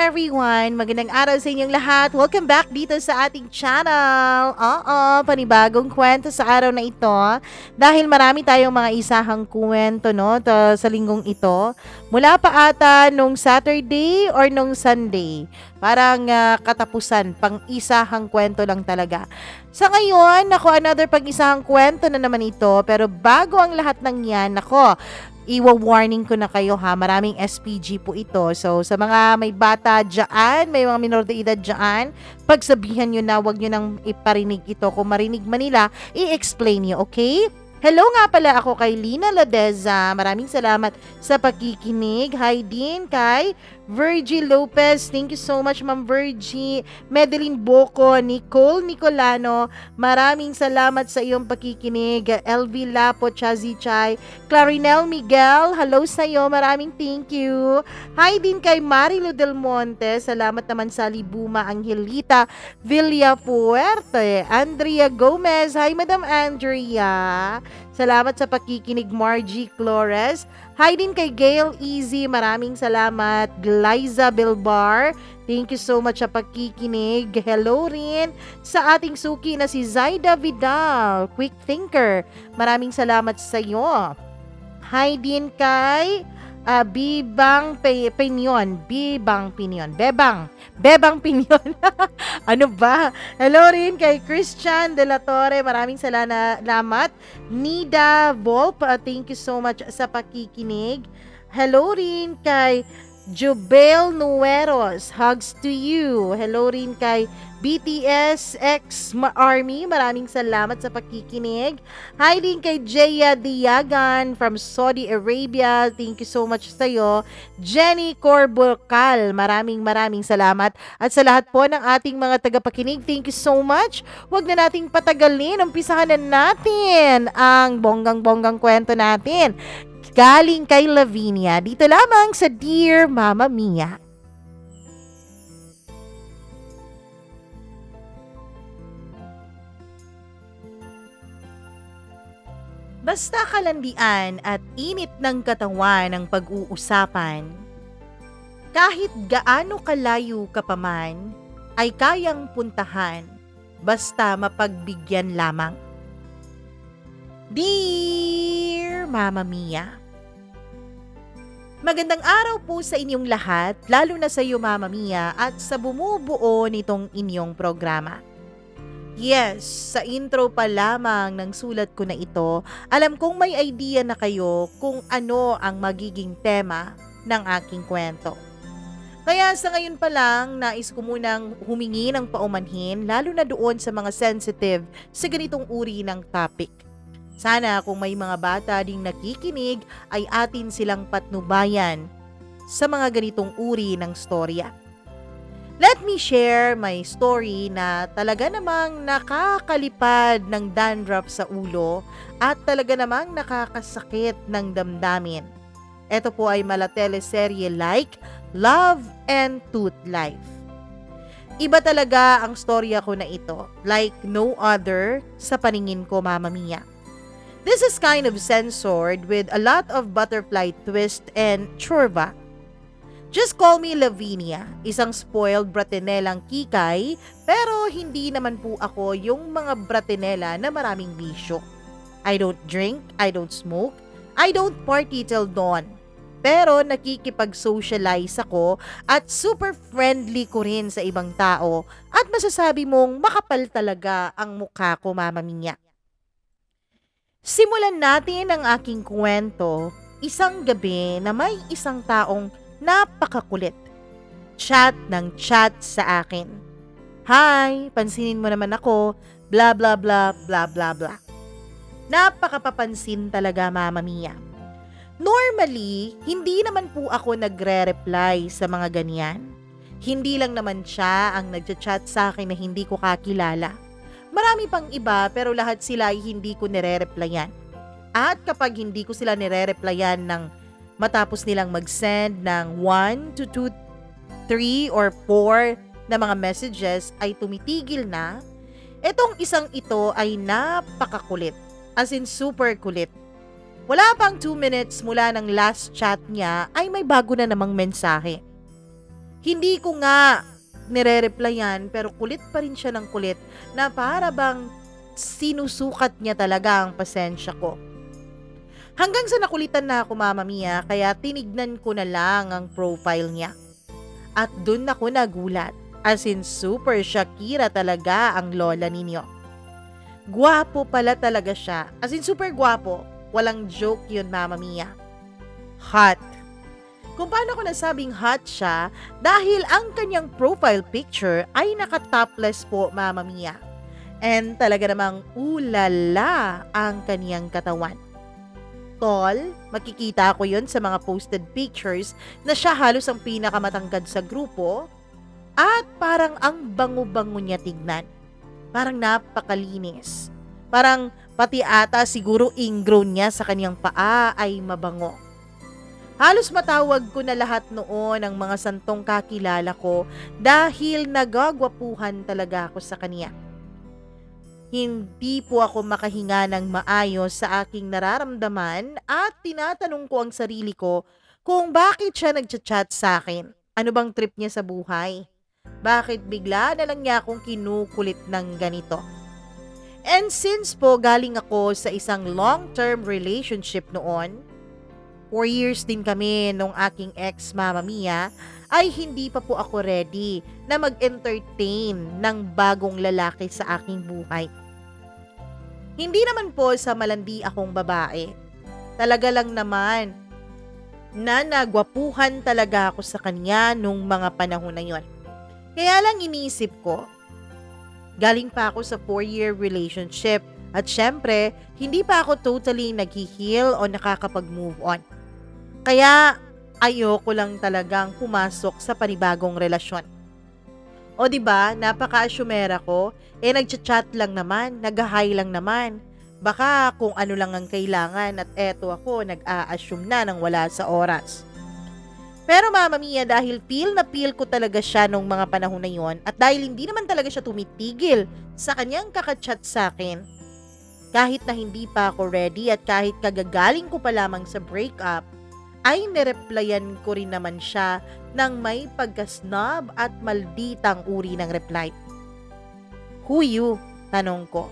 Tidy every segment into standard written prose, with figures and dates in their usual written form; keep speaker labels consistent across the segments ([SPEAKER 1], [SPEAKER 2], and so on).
[SPEAKER 1] everyone! Magandang araw sa inyong lahat. Welcome back dito sa ating channel. Panibagong kwento sa araw na ito. Dahil marami tayong mga isahang kwento sa linggong ito. Mula pa ata nung Saturday or nung Sunday. Parang katapusan, pang isahang kwento lang talaga. Sa ngayon, another pang isahang kwento na naman ito. Pero bago ang lahat ng yan, iwa-warning ko na kayo ha, maraming SPG po ito. So, sa mga may bata dyan, may mga minor de edad dyan, pagsabihan nyo na, wag nyo nang iparinig ito. Kung marinig man nila, i-explain nyo, okay? Hello nga pala, ako kay Lina Ladeza. Maraming salamat sa pakikinig. Hi din kay Virgie Lopez. Thank you so much, Ma'am Virgie. Madeline Boco, Nicole Nicolano. Maraming salamat sa iyong pakikinig. LV Lapo, Chazi Chay. Clarinel Miguel, hello sa iyo. Maraming thank you. Hi din kay Marilu Del Monte. Salamat naman sa Libuma Angelita Villafuerte. Andrea Gomez. Hi, Madam Andrea. Salamat sa pakikinig, Margie Flores. Hi din kay Gail Easy. Maraming salamat. Glyza Bilbar. Thank you so much sa pakikinig. Hello rin sa ating suki na si Zaida Vidal. Quick thinker. Maraming salamat sa iyo. Hi din kay Bebang Pinyon. Ano ba? Hello rin kay Christian De La Torre. Maraming salamat. Nida Volp, thank you so much sa pakikinig. Hello rin kay Jubel Nueros. Hugs to you. Hello rin kay BTS X Army. Maraming salamat sa pakikinig. Hi din kay Jaya Diagan from Saudi Arabia. Thank you so much sa iyo. Jenny Corbocal. Maraming salamat. At sa lahat po ng ating mga tagapakinig, thank you so much. Huwag na nating patagalin. Umpisahan na natin ang bonggang-bonggang kwento natin. Galing kay Lavinia. Dito lamang sa Dear Mama Mia. Basta kalandian at init ng katawan ang pag-uusapan, kahit gaano kalayo ka pa man, ay kayang puntahan, basta mapagbigyan lamang. Dear Mama Mia, magandang araw po sa inyong lahat, lalo na sa iyo Mama Mia at sa bumubuo nitong inyong programa. Yes, sa intro pa lamang ng sulat ko na ito, alam kong may idea na kayo kung ano ang magiging tema ng aking kwento. Kaya sa ngayon pa lang, nais ko munang humingi ng paumanhin, lalo na doon sa mga sensitive sa ganitong uri ng topic. Sana kung may mga bata ding nakikinig ay atin silang patnubayan sa mga ganitong uri ng storya. Let me share my story na talaga namang nakakalipad ng dandruff sa ulo at talaga namang nakakasakit ng damdamin. Ito po ay mala teleserye like Love and Tooth Life. Iba talaga ang storya ko na ito, like no other sa paningin ko, Mama Mia. This is kind of censored with a lot of butterfly twist and churva. Just call me Lavinia, isang spoiled bratinelang kikay, pero hindi naman po ako yung mga bratinela na maraming bisyo. I don't drink, I don't smoke, I don't party till dawn. Pero nakikipag-socialize ako at super friendly ko rin sa ibang tao at masasabi mong makapal talaga ang mukha ko, Mama Mia. Simulan natin ang aking kwento, isang gabi na may isang taong napakakulit. Chat ng chat sa akin. Hi, pansinin mo naman ako, bla bla bla bla bla bla. Napakapapansin talaga, Mama Mia. Normally, hindi naman po ako nagre-reply sa mga ganyan. Hindi lang naman siya ang nagchat sa akin na hindi ko kakilala. Marami pang iba pero lahat sila ay hindi ko nire-replyan. At kapag hindi ko sila nire-replyan ng matapos nilang mag-send ng 1 to 2, 3 or 4 na mga messages ay tumitigil na. Etong isang ito ay napakakulit, as in super kulit. Wala pang 2 minutes mula ng last chat niya ay may bago na namang mensahe. Hindi ko nga nire-replyan pero kulit pa rin siya ng kulit na para bang sinusukat niya talaga ang pasensya ko. Hanggang sa nakulitan na ako, Mama Mia, kaya tinignan ko na lang ang profile niya. At dun ako nagulat. As in super Shakira talaga ang lola ninyo. Gwapo pala talaga siya. As in super gwapo. Walang joke yun, Mama Mia. Hot. Kung paano ko nasabing hot siya, dahil ang kanyang profile picture ay naka-topless po, Mama Mia. And talaga namang ulala ang kanyang katawan. Tall, makikita ko yun sa mga posted pictures na siya halos ang pinakamatangkad sa grupo at parang ang bango-bango niya tignan. Parang napakalinis. Parang pati ata siguro ingrown niya sa kanyang paa ay mabango. Halos matawag ko na lahat noon ang mga santong kakilala ko dahil nagagwapuhan talaga ako sa kanya. Hindi po ako makahinga ng maayos sa aking nararamdaman at tinatanong ko ang sarili ko kung bakit siya nagchat-chat sa akin. Ano bang trip niya sa buhay? Bakit bigla na lang niya akong kinukulit ng ganito? And since po galing ako sa isang long-term relationship noon, 4 years din kami nung aking ex, Mama Mia, ay hindi pa po ako ready na mag-entertain ng bagong lalaki sa aking buhay. Hindi naman po sa malandi akong babae. Talaga lang naman na nagwapuhan talaga ako sa kanya nung mga panahon na yon. Kaya lang iniisip ko, galing pa ako sa 4-year relationship at syempre, hindi pa ako totally nag-heal o nakakapag-move on. Kaya ayoko lang talagang pumasok sa panibagong relasyon. O diba, napaka-asyumera ko, nagchat-chat lang naman, nag-hi lang naman. Baka kung ano lang ang kailangan at eto ako nag-a-assume na nang wala sa oras. Pero Mama Mia, dahil feel na feel ko talaga siya nung mga panahon na yon at dahil hindi naman talaga siya tumitigil sa kanyang kakachat sa akin, kahit na hindi pa ako ready at kahit kagagaling ko pa lamang sa breakup, ay nireplyan ko rin naman siya ng may pagka-snob at malditang uri ng reply. Who you? Tanong ko.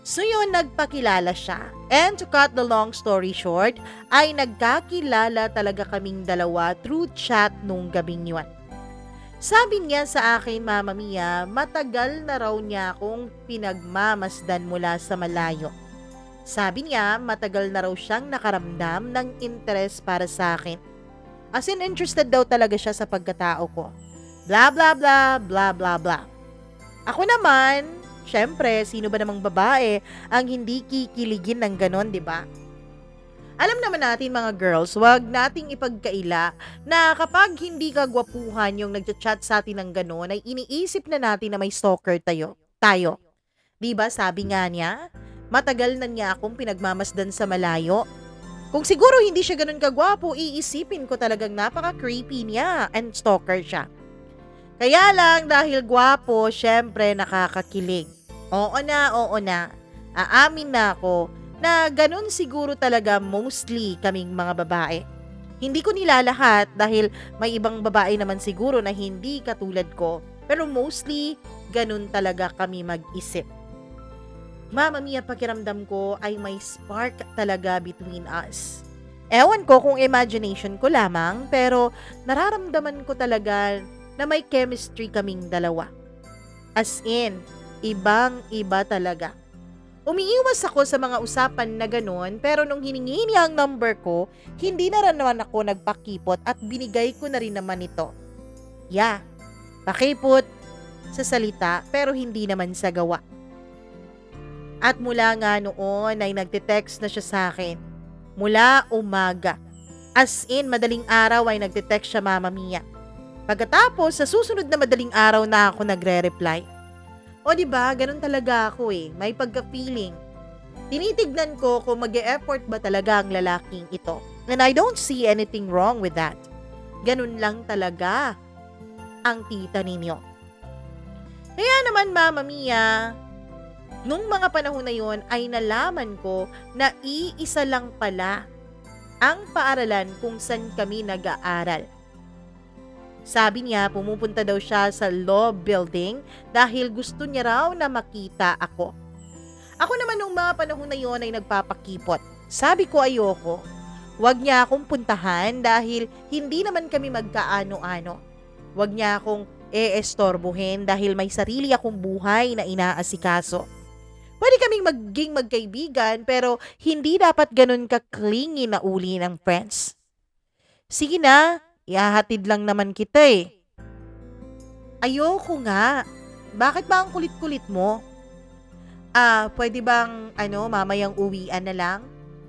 [SPEAKER 1] So yun, nagpakilala siya. And to cut the long story short, ay nagkakilala talaga kaming dalawa through chat nung gabing yun. Sabi niya sa akin, Mama Mia, matagal na raw niya akong pinagmamasdan mula sa malayo. Sabi niya, matagal na raw siyang nakaramdam ng interes para sa akin. As in, interested daw talaga siya sa pagkatao ko. Blah, blah, blah, blah, blah, blah. Ako naman, syempre, sino ba namang babae ang hindi kikiligin ng ganon, di ba? Alam naman natin mga girls, wag nating ipagkaila na kapag hindi ka gwapuhan yung nagchat-chat sa atin ng ganon, ay iniisip na natin na may stalker tayo. Di ba sabi nga niya, matagal na niya akong pinagmamasdan sa malayo. Kung siguro hindi siya ganun kagwapo, iisipin ko talagang napaka-creepy niya and stalker siya. Kaya lang dahil gwapo, syempre nakakakilig. Oo na. Aamin na ako na ganun siguro talaga mostly kaming mga babae. Hindi ko nilalahat dahil may ibang babae naman siguro na hindi katulad ko. Pero mostly, ganun talaga kami mag-isip. Mama Mia, pakiramdam ko ay may spark talaga between us. Ewan ko kung imagination ko lamang, pero nararamdaman ko talaga na may chemistry kaming dalawa. As in, ibang-iba talaga. Umiiwas ako sa mga usapan na ganun, pero nung hiningi niya ang number ko, hindi na rin naman ako nagpakipot at binigay ko na rin naman ito. Yeah, pakipot sa salita pero hindi naman sa gawa. At mula nga noon ay nagte-text na siya sa akin. Mula umaga. As in, madaling araw ay nagte-text siya, Mama Mia. Pagkatapos, sa susunod na madaling araw na ako nagre-reply. O diba, ganun talaga ako may pagka-feeling. Tinitignan ko kung mag-e-effort ba talaga ang lalaking ito. And I don't see anything wrong with that. Ganun lang talaga ang tita ninyo. Kaya naman, Mama Mia, nung mga panahon na yon ay nalaman ko na iisa lang pala ang paaralan kung saan kami nag-aaral. Sabi niya pumupunta daw siya sa law building dahil gusto niya raw na makita ako. Ako naman nung mga panahon na yon ay nagpapakipot. Sabi ko ayoko. Huwag niya akong puntahan dahil hindi naman kami magkaano-ano. Huwag niya akong e-estorbohin dahil may sarili akong buhay na inaasikaso. Pwede kaming maging magkaibigan pero hindi dapat ganun ka-clingy na uli ng friends. Sige na, ihahatid lang naman kita eh. Ayoko nga. Bakit ba ang kulit-kulit mo? Pwede bang mamayang uwian na lang?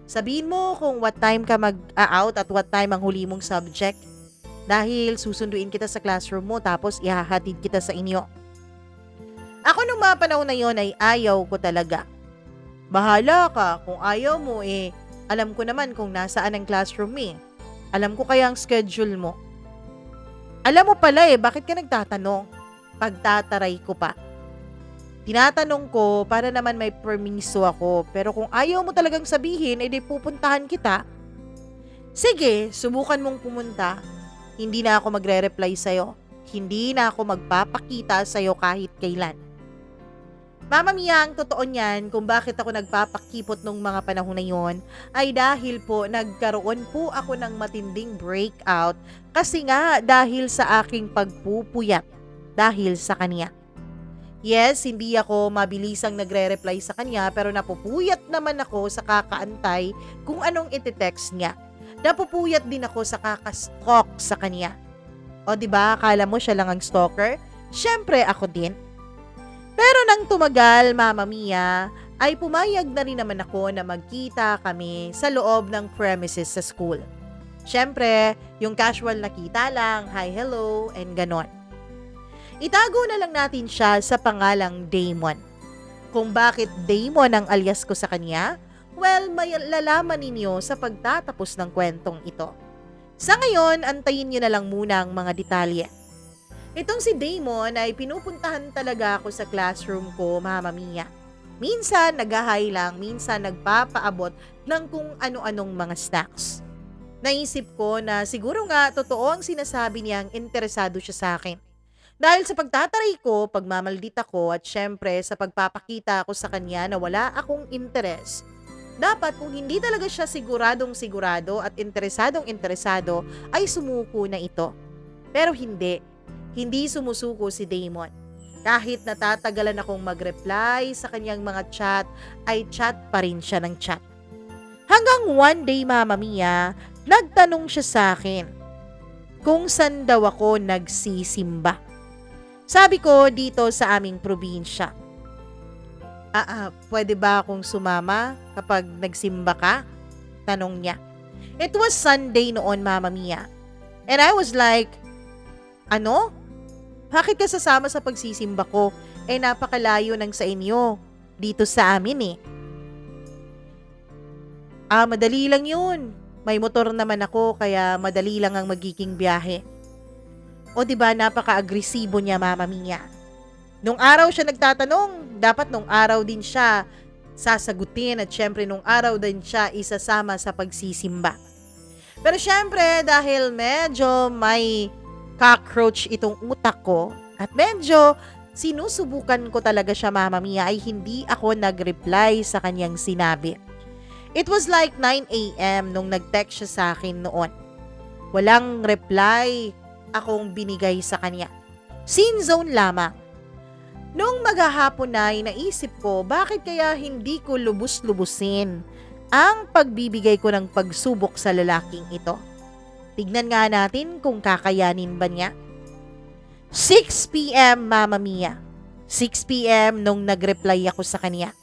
[SPEAKER 1] Sabihin mo kung what time ka mag-out at what time ang huli mong subject. Dahil susunduin kita sa classroom mo tapos ihahatid kita sa inyo. Ako nung mga panahon na yon ay ayaw ko talaga. Bahala ka, kung ayaw mo alam ko naman kung nasaan ang classroom eh. Alam ko kaya ang schedule mo. Alam mo pala bakit ka nagtatanong? Pagtataray ko pa. Tinatanong ko para naman may permiso ako, pero kung ayaw mo talagang sabihin, edi pupuntahan kita. Sige, subukan mong pumunta. Hindi na ako magre-reply sa'yo. Hindi na ako magpapakita sa'yo kahit kailan. Mama Mia, ang totoo niyan kung bakit ako nagpapakipot nung mga panahon na yon ay dahil po nagkaroon po ako ng matinding breakout kasi nga dahil sa aking pagpupuyat dahil sa kanya. Yes, hindi ako mabilisang nagre-reply sa kanya pero napupuyat naman ako sa kakaantay kung anong iti-text niya. Napupuyat din ako sa kakastalk sa kanya. O diba, akala mo siya lang ang stalker? Syempre ako din. Pero nang tumagal, Mama Mia, ay pumayag na rin naman ako na magkita kami sa loob ng premises sa school. Syempre, yung casual na kita lang, hi, hello, and ganon. Itago na lang natin siya sa pangalang Damon. Kung bakit Damon ang alias ko sa kanya, well, may lalaman ninyo sa pagtatapos ng kwentong ito. Sa ngayon, antayin nyo na lang muna ang mga detalye. Itong si Damon ay pinupuntahan talaga ako sa classroom ko, Mama Mia. Minsan nag-hi lang, minsan nagpapaabot ng kung ano-anong mga snacks. Naisip ko na siguro nga totoo ang sinasabi niyang interesado siya sa akin. Dahil sa pagtataray ko, pagmamaldita ko at syempre sa pagpapakita ko sa kanya na wala akong interes, dapat kung hindi talaga siya siguradong sigurado at interesadong-interesado ay sumuko na ito. Pero hindi sumusuko si Damon. Kahit natatagalan akong mag-reply sa kanyang mga chat, ay chat pa rin siya ng chat. Hanggang one day, Mama Mia, nagtanong siya sa akin kung saan daw ako nagsisimba. Sabi ko dito sa aming probinsya. Pwede ba akong sumama kapag nagsimba ka? Tanong niya. It was Sunday noon, Mama Mia. And I was like, ano? Bakit ka sasama sa pagsisimba ko? Napakalayo ng sa inyo. Dito sa amin madali lang yun. May motor naman ako kaya madali lang ang magiging biyahe. O diba napaka-agresibo niya, Mama Mia. Nung araw siya nagtatanong, dapat nung araw din siya sasagutin at syempre nung araw din siya isasama sa pagsisimba. Pero syempre dahil medyo may cockroach itong utak ko at medyo sinusubukan ko talaga siya, Mama Mia, ay hindi ako nag-reply sa kanyang sinabi. It was like 9 a.m. nung nag-text siya sa akin noon. Walang reply akong binigay sa kanya. Scene zone lamang. Nung maghahapon na, naisip ko bakit kaya hindi ko lubos-lubusin ang pagbibigay ko ng pagsubok sa lalaking ito. Tignan nga natin kung kakayanin ba niya. 6 p.m. Mama Mia. 6 p.m. nung nag-reply ako sa kanya.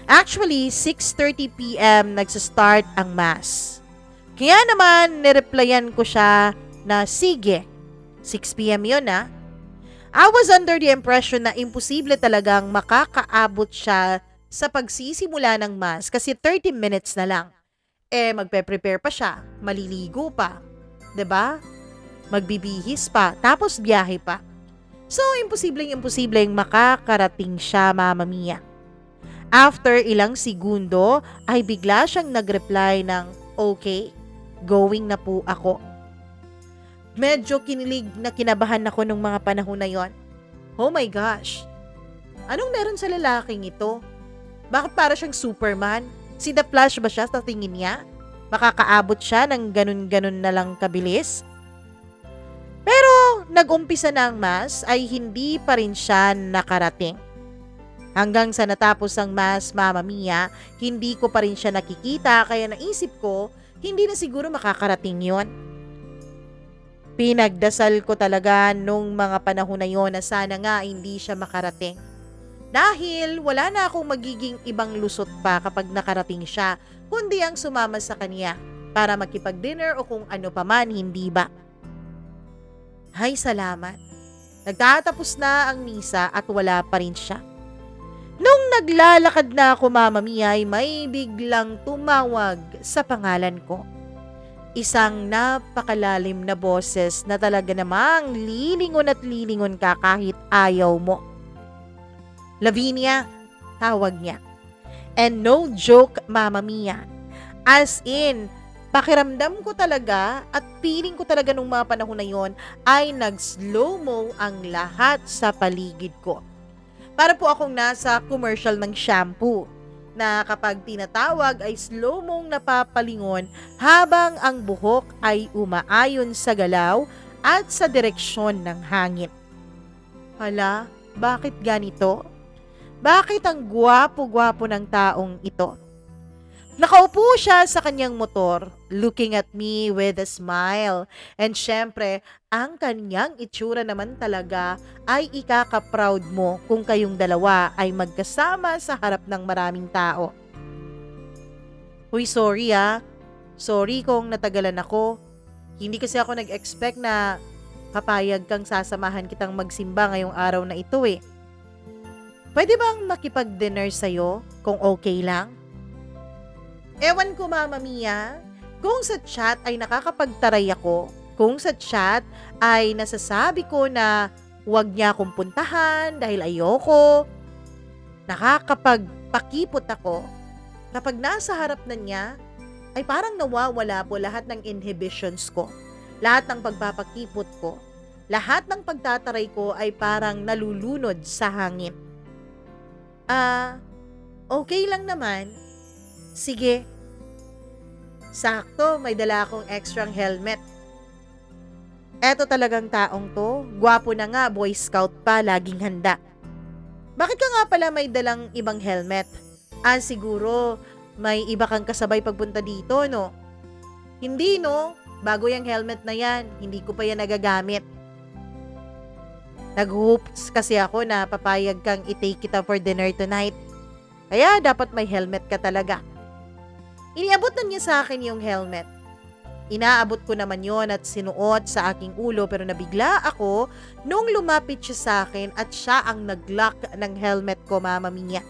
[SPEAKER 1] Actually, 6:30 p.m. nagsa-start ang mass. Kaya naman, nireplyan ko siya na sige. 6 p.m. yun I was under the impression na imposible talagang makakaabot siya sa pagsisimula ng mass kasi 30 minutes na lang. Magpe-prepare pa siya, maliligo pa, 'di ba? Magbibihis pa, tapos biyahe pa. So, imposibleng makakarating siya, Mama Mia. After ilang segundo, ay bigla siyang nag-reply ng, okay, going na po ako. Medyo kinilig na kinabahan ako nung mga panahon na yon. Oh my gosh! Anong meron sa lalaking ito? Bakit para siyang Superman? Si The Flash ba siya sa tingin niya? Makakaabot siya ng ganun-ganun na lang kabilis? Pero nag-umpisa na ang mass ay hindi pa rin siya nakarating. Hanggang sa natapos ang mass, Mama Mia, hindi ko pa rin siya nakikita kaya naisip ko, hindi na siguro makakarating yon. Pinagdasal ko talaga nung mga panahon na yon na sana nga hindi siya makarating. Dahil wala na akong magiging ibang lusot pa kapag nakarating siya, kundi ang sumama sa kanya para makipag-dinner o kung ano pa man, hindi ba? Hay salamat. Nagtatapos na ang misa at wala pa rin siya. Nung naglalakad na ako, Mama Mia, ay may biglang tumawag sa pangalan ko. Isang napakalalim na boses na talaga namang lilingon at lilingon ka kahit ayaw mo. Lavinia, tawag niya. And no joke, Mama Mia. As in, pakiramdam ko talaga at feeling ko talaga nung mga panahon na yon ay nag-slow-mo ang lahat sa paligid ko. Para po akong nasa commercial ng shampoo na kapag tinatawag ay slow-mong napapalingon habang ang buhok ay umaayon sa galaw at sa direksyon ng hangin. Hala, bakit ganito? Bakit ang gwapo-gwapo ng taong ito? Nakaupo siya sa kanyang motor, looking at me with a smile. And syempre, ang kanyang itsura naman talaga ay ikaka-proud mo kung kayong dalawa ay magkasama sa harap ng maraming tao. Uy, sorry ah. Sorry kung natagalan ako. Hindi kasi ako nag-expect na papayag kang sasamahan kitang magsimba ngayong araw na ito eh. Pwede bang makipag-dinner sa'yo kung okay lang? Ewan ko, Mama Mia, kung sa chat ay nakakapagtaray ako, kung sa chat ay nasasabi ko na huwag niya akong puntahan dahil ayoko, nakakapagpakipot ako, kapag nasa harap na niya, ay parang nawawala po lahat ng inhibitions ko, lahat ng pagpapakipot ko, lahat ng pagtataray ko ay parang nalulunod sa hangin. Okay lang naman. Sige. Sakto, may dala akong extra helmet. Eto talagang taong to, gwapo na nga, Boy Scout pa, laging handa. Bakit ka nga pala may dalang ibang helmet? Siguro, may iba kang kasabay pagpunta dito, no? Hindi, no? Bago yung helmet na yan, hindi ko pa yan nagagamit. Nag-hopes kasi ako na papayag kang i-take kita for dinner tonight. Kaya dapat may helmet ka talaga. Iniabot na niya sa akin yung helmet. Inaabot ko naman yon at sinuot sa aking ulo pero nabigla ako nung lumapit siya sa akin at siya ang nag-lock ng helmet ko, Mama Mia.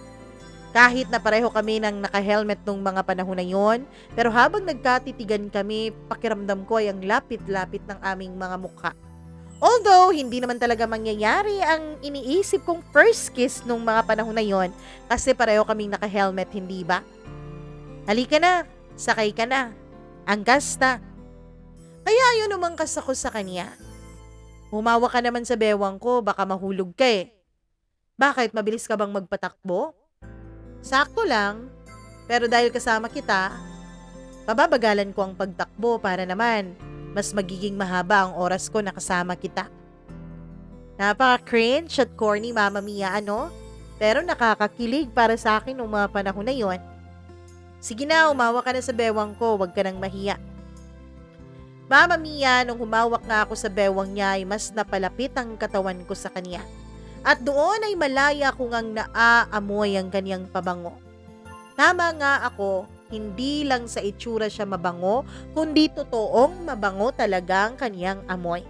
[SPEAKER 1] Kahit na pareho kami ng naka-helmet nung mga panahon na yon, pero habang nagkatitigan kami, pakiramdam ko ay ang lapit-lapit ng aming mga mukha. Although, hindi naman talaga mangyayari ang iniisip kong first kiss nung mga panahon na yon kasi pareho kaming naka-helmet, hindi ba? Halika na, sakay ka na, angkas na. Kaya ayun umangkas ako sa kanya. Humawa ka naman sa bewang ko, baka mahulog ka eh. Bakit, mabilis ka bang magpatakbo? Sakto lang, pero dahil kasama kita, pababagalan ko ang pagtakbo para naman mas magiging mahaba ang oras ko na kasama kita. Napaka-cringe at corny, Mama Mia, ano? Pero nakakakilig para sa akin nung mga panahon na yon. Sige na, umawa ka na sa bewang ko, wag ka nang mahiya. Mama Mia, nung humawak nga ako sa bewang niya ay mas napalapit ang katawan ko sa kanya. At doon ay malaya ko ngang naaamoy ang kanyang pabango. Tama nga ako, hindi lang sa itsura siya mabango, kundi totoong mabango talaga ang kanyang amoy.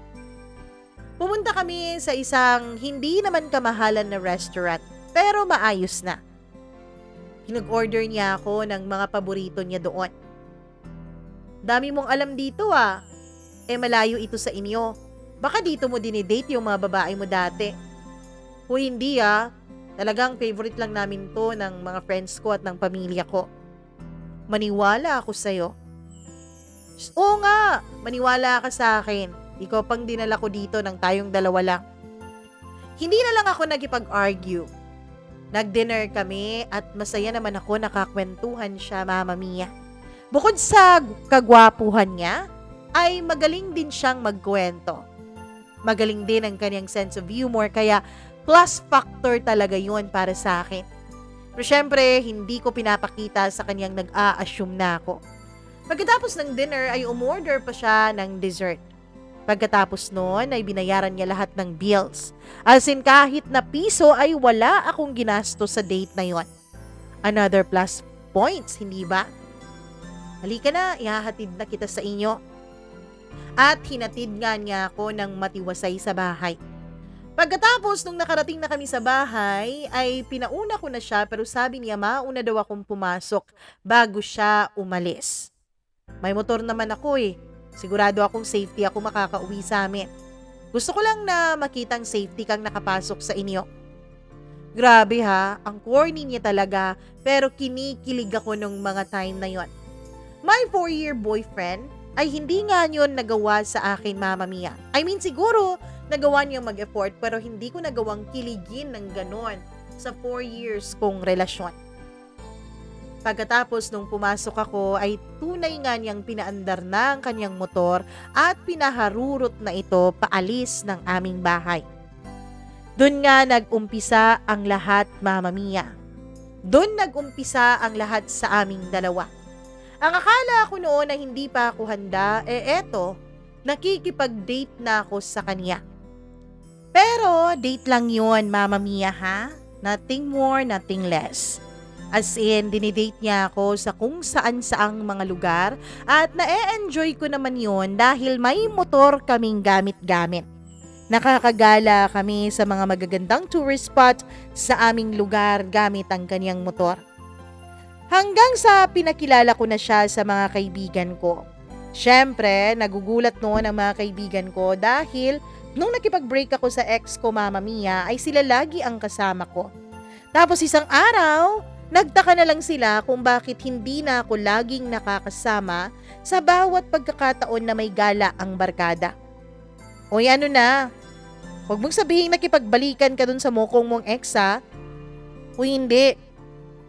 [SPEAKER 1] Pumunta kami sa isang hindi naman kamahalan na restaurant, pero maayos na. Pinag-order niya ako ng mga paborito niya doon. Dami mong alam dito ah. Malayo ito sa inyo. Baka dito mo dinidate yung mga babae mo dati. O hindi ah. Talagang favorite lang namin to ng mga friends ko at ng pamilya ko. Maniwala ako sa'yo. Oo nga, maniwala ka sa akin. Ikaw pang dinala ko dito ng tayong dalawa lang. Hindi na lang ako nagipag-argue. Nag-dinner kami at masaya naman ako nakakwentuhan siya, Mama Mia. Bukod sa kagwapuhan niya, ay magaling din siyang magkwento. Magaling din ang kanyang sense of humor kaya plus factor talaga yun para sa akin. Pero syempre, hindi ko pinapakita sa kanyang nag-a-assume na ako. Pagkatapos ng dinner ay umorder pa siya ng dessert. Pagkatapos noon ay binayaran niya lahat ng bills. As in kahit na piso ay wala akong ginasto sa date na yon. Another plus points, hindi ba? Halika na, ihahatid na kita sa inyo. At hinatid nga niya ako ng matiwasay sa bahay. Pagkatapos nung nakarating na kami sa bahay, ay pinauna ko na siya pero sabi niya mauna daw akong pumasok bago siya umalis. May motor naman ako eh. Sigurado akong safety ako makakauwi sa amin. Gusto ko lang na makitang safety kang nakapasok sa inyo. Grabe ha, ang corny niya talaga pero kinikilig ako nung mga time na yon. My 4-year boyfriend ay hindi nga yun nagawa sa akin, Mama Mia. I mean siguro nagawa niyang mag-effort pero hindi ko nagawang kiligin ng ganon sa 4 years kong relasyon. Pagkatapos nung pumasok ako ay tunay nga niyang pinaandar na ang kanyang motor at pinaharurot na ito paalis ng aming bahay. Doon nga nag-umpisa ang lahat, Mama Mia. Doon nag-umpisa ang lahat sa aming dalawa. Ang akala ko noon na hindi pa ako handa, eto, nakikipag-date na ako sa kanya. Pero date lang yon, Mama Mia ha? Nothing more, nothing less. As in, dinidate niya ako sa kung saan-saang mga lugar at na-enjoy ko naman yon dahil may motor kaming gamit-gamit. Nakakagala kami sa mga magagandang tourist spot sa aming lugar gamit ang kanyang motor. Hanggang sa pinakilala ko na siya sa mga kaibigan ko. Siyempre, nagugulat noon ang mga kaibigan ko dahil nung nakipag-break ako sa ex ko, Mama Mia, ay sila lagi ang kasama ko. Tapos isang araw, nagtaka na lang sila kung bakit hindi na ako laging nakakasama sa bawat pagkakataon na may gala ang barkada. Oy, ano na? Huwag mong sabihin nakipagbalikan ka dun sa mokong mong ex ha? O hindi.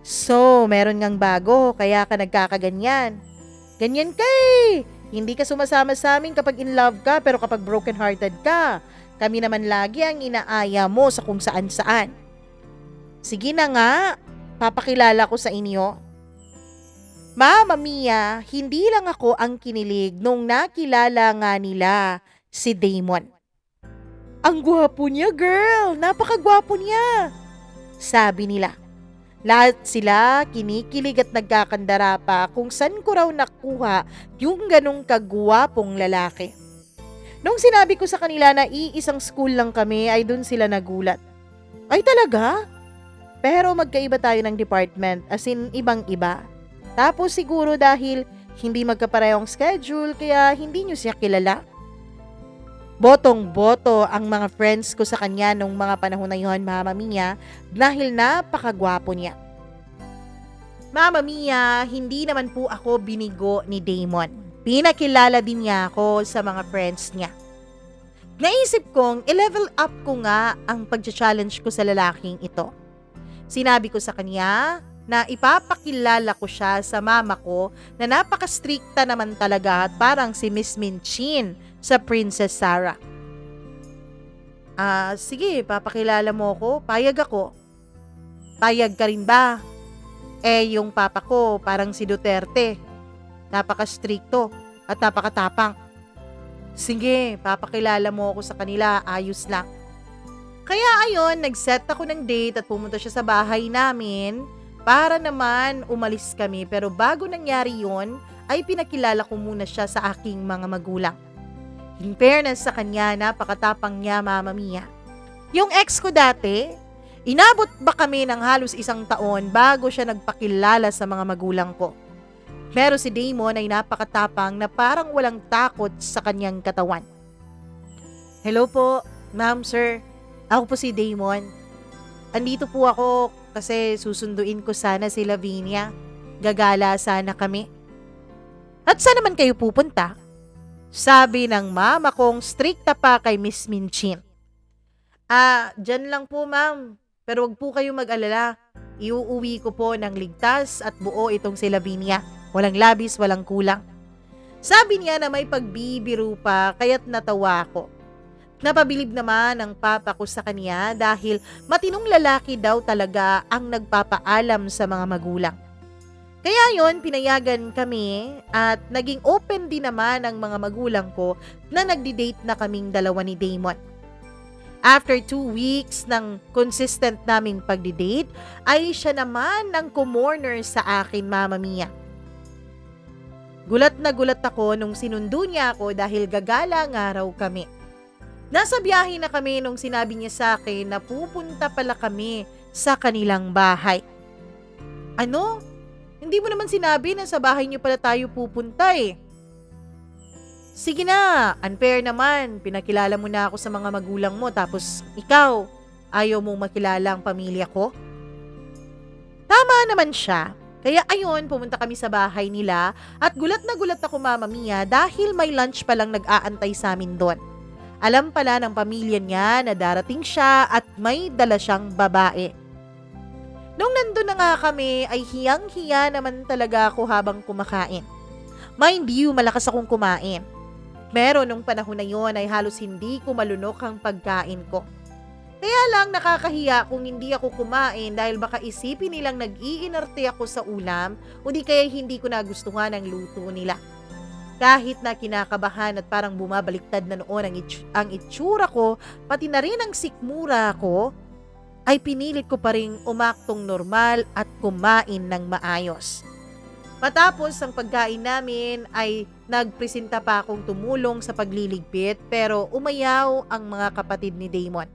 [SPEAKER 1] So, meron ngang bago kaya ka nagkakaganyan. Ganyan ka eh. Hindi ka sumasama sa amin kapag in love ka pero kapag broken hearted ka, kami naman lagi ang inaaya mo sa kung saan saan. Sige na nga. Papakilala ko sa inyo. Mama Mia, hindi lang ako ang kinilig nung nakilala nga nila si Damon. Ang gwapo niya, girl! Napakagwapo niya! Sabi nila. Lahat sila kinikilig at nagkakandara pa kung saan ko raw nakuha yung ganong kagwapong lalaki. Nung sinabi ko sa kanila na iisang school lang kami ay dun sila nagulat. Ay talaga? Pero magkaiba tayo ng department, as in ibang-iba. Tapos siguro dahil hindi magkaparehong schedule, kaya hindi nyo siya kilala. Botong-boto ang mga friends ko sa kanya nung mga panahon na yun, Mama Mia, dahil napakagwapo niya. Mama Mia, hindi naman po ako binigo ni Damon. Pinakilala din niya ako sa mga friends niya. Naisip kong i-level up ko nga ang pag-challenge ko sa lalaking ito. Sinabi ko sa kanya na ipapakilala ko siya sa mama ko na napaka-stricta naman talaga at parang si Miss Minchin sa Princess Sarah. Sige, papakilala mo ko, payag ako. Payag ka rin ba? Yung papa ko parang si Duterte. Napaka-stricto at napakatapang. Sige, papakilala mo ako sa kanila, ayos lang. Kaya ayon, nag-set ako ng date at pumunta siya sa bahay namin para naman umalis kami. Pero bago nangyari yon, ay pinakilala ko muna siya sa aking mga magulang. In fairness sa kanya, napakatapang niya, Mama Mia. Yung ex ko dati, inabot ba kami ng halos 1 taon bago siya nagpakilala sa mga magulang ko. Pero si Damon ay napakatapang na parang walang takot sa kanyang katawan. Hello po, ma'am, sir. Ako po si Damon. Andito po ako kasi susunduin ko sana si Lavinia. Gagala sana kami. At saan naman kayo pupunta? Sabi ng mama kong strikta pa kay Miss Minchin. Dyan lang po ma'am. Pero wag po kayong mag-alala. Iuuwi ko po ng ligtas at buo itong si Lavinia. Walang labis, walang kulang. Sabi niya na may pagbibiro pa kaya't natawa ko. Napabilib naman ang papa ko sa kanya dahil matinong lalaki daw talaga ang nagpapaalam sa mga magulang. Kaya yon pinayagan kami at naging open din naman ang mga magulang ko na nagdi-date na kaming dalawa ni Damon. After 2 weeks ng consistent naming pagdi-date, ay siya naman ang kumorner sa akin, Mama Mia. Gulat na gulat ako nung sinundo niya ako dahil gagala nga raw kami. Nasa biyahe na kami nung sinabi niya sa akin na pupunta pala kami sa kanilang bahay. Ano? Hindi mo naman sinabi na sa bahay niyo pala tayo pupunta eh. Sige na, unfair naman. Pinakilala mo na ako sa mga magulang mo tapos ikaw, ayaw mong makilala ang pamilya ko? Tama naman siya. Kaya ayun, pumunta kami sa bahay nila at gulat na gulat ako, Mama Mia, dahil may lunch palang nag-aantay sa amin doon. Alam pala ng pamilya niya na darating siya at may dala siyang babae. Nung nandun na nga kami ay hiyang-hiya naman talaga ako habang kumakain. Mind you, malakas akong kumain. Pero nung panahon na yon ay halos hindi ko malunok ang pagkain ko. Kaya lang nakakahiya kung hindi ako kumain dahil baka isipin nilang nag-iinarte ako sa ulam o di kaya hindi ko nagustuhan ang luto nila. Kahit na kinakabahan at parang bumabaliktad na noon ang itsura ko, pati na rin ang sikmura ko, ay pinilit ko pa rin umaktong normal at kumain ng maayos. Matapos ang pagkain namin ay nagpresenta pa akong tumulong sa pagliligpit pero umayaw ang mga kapatid ni Damon.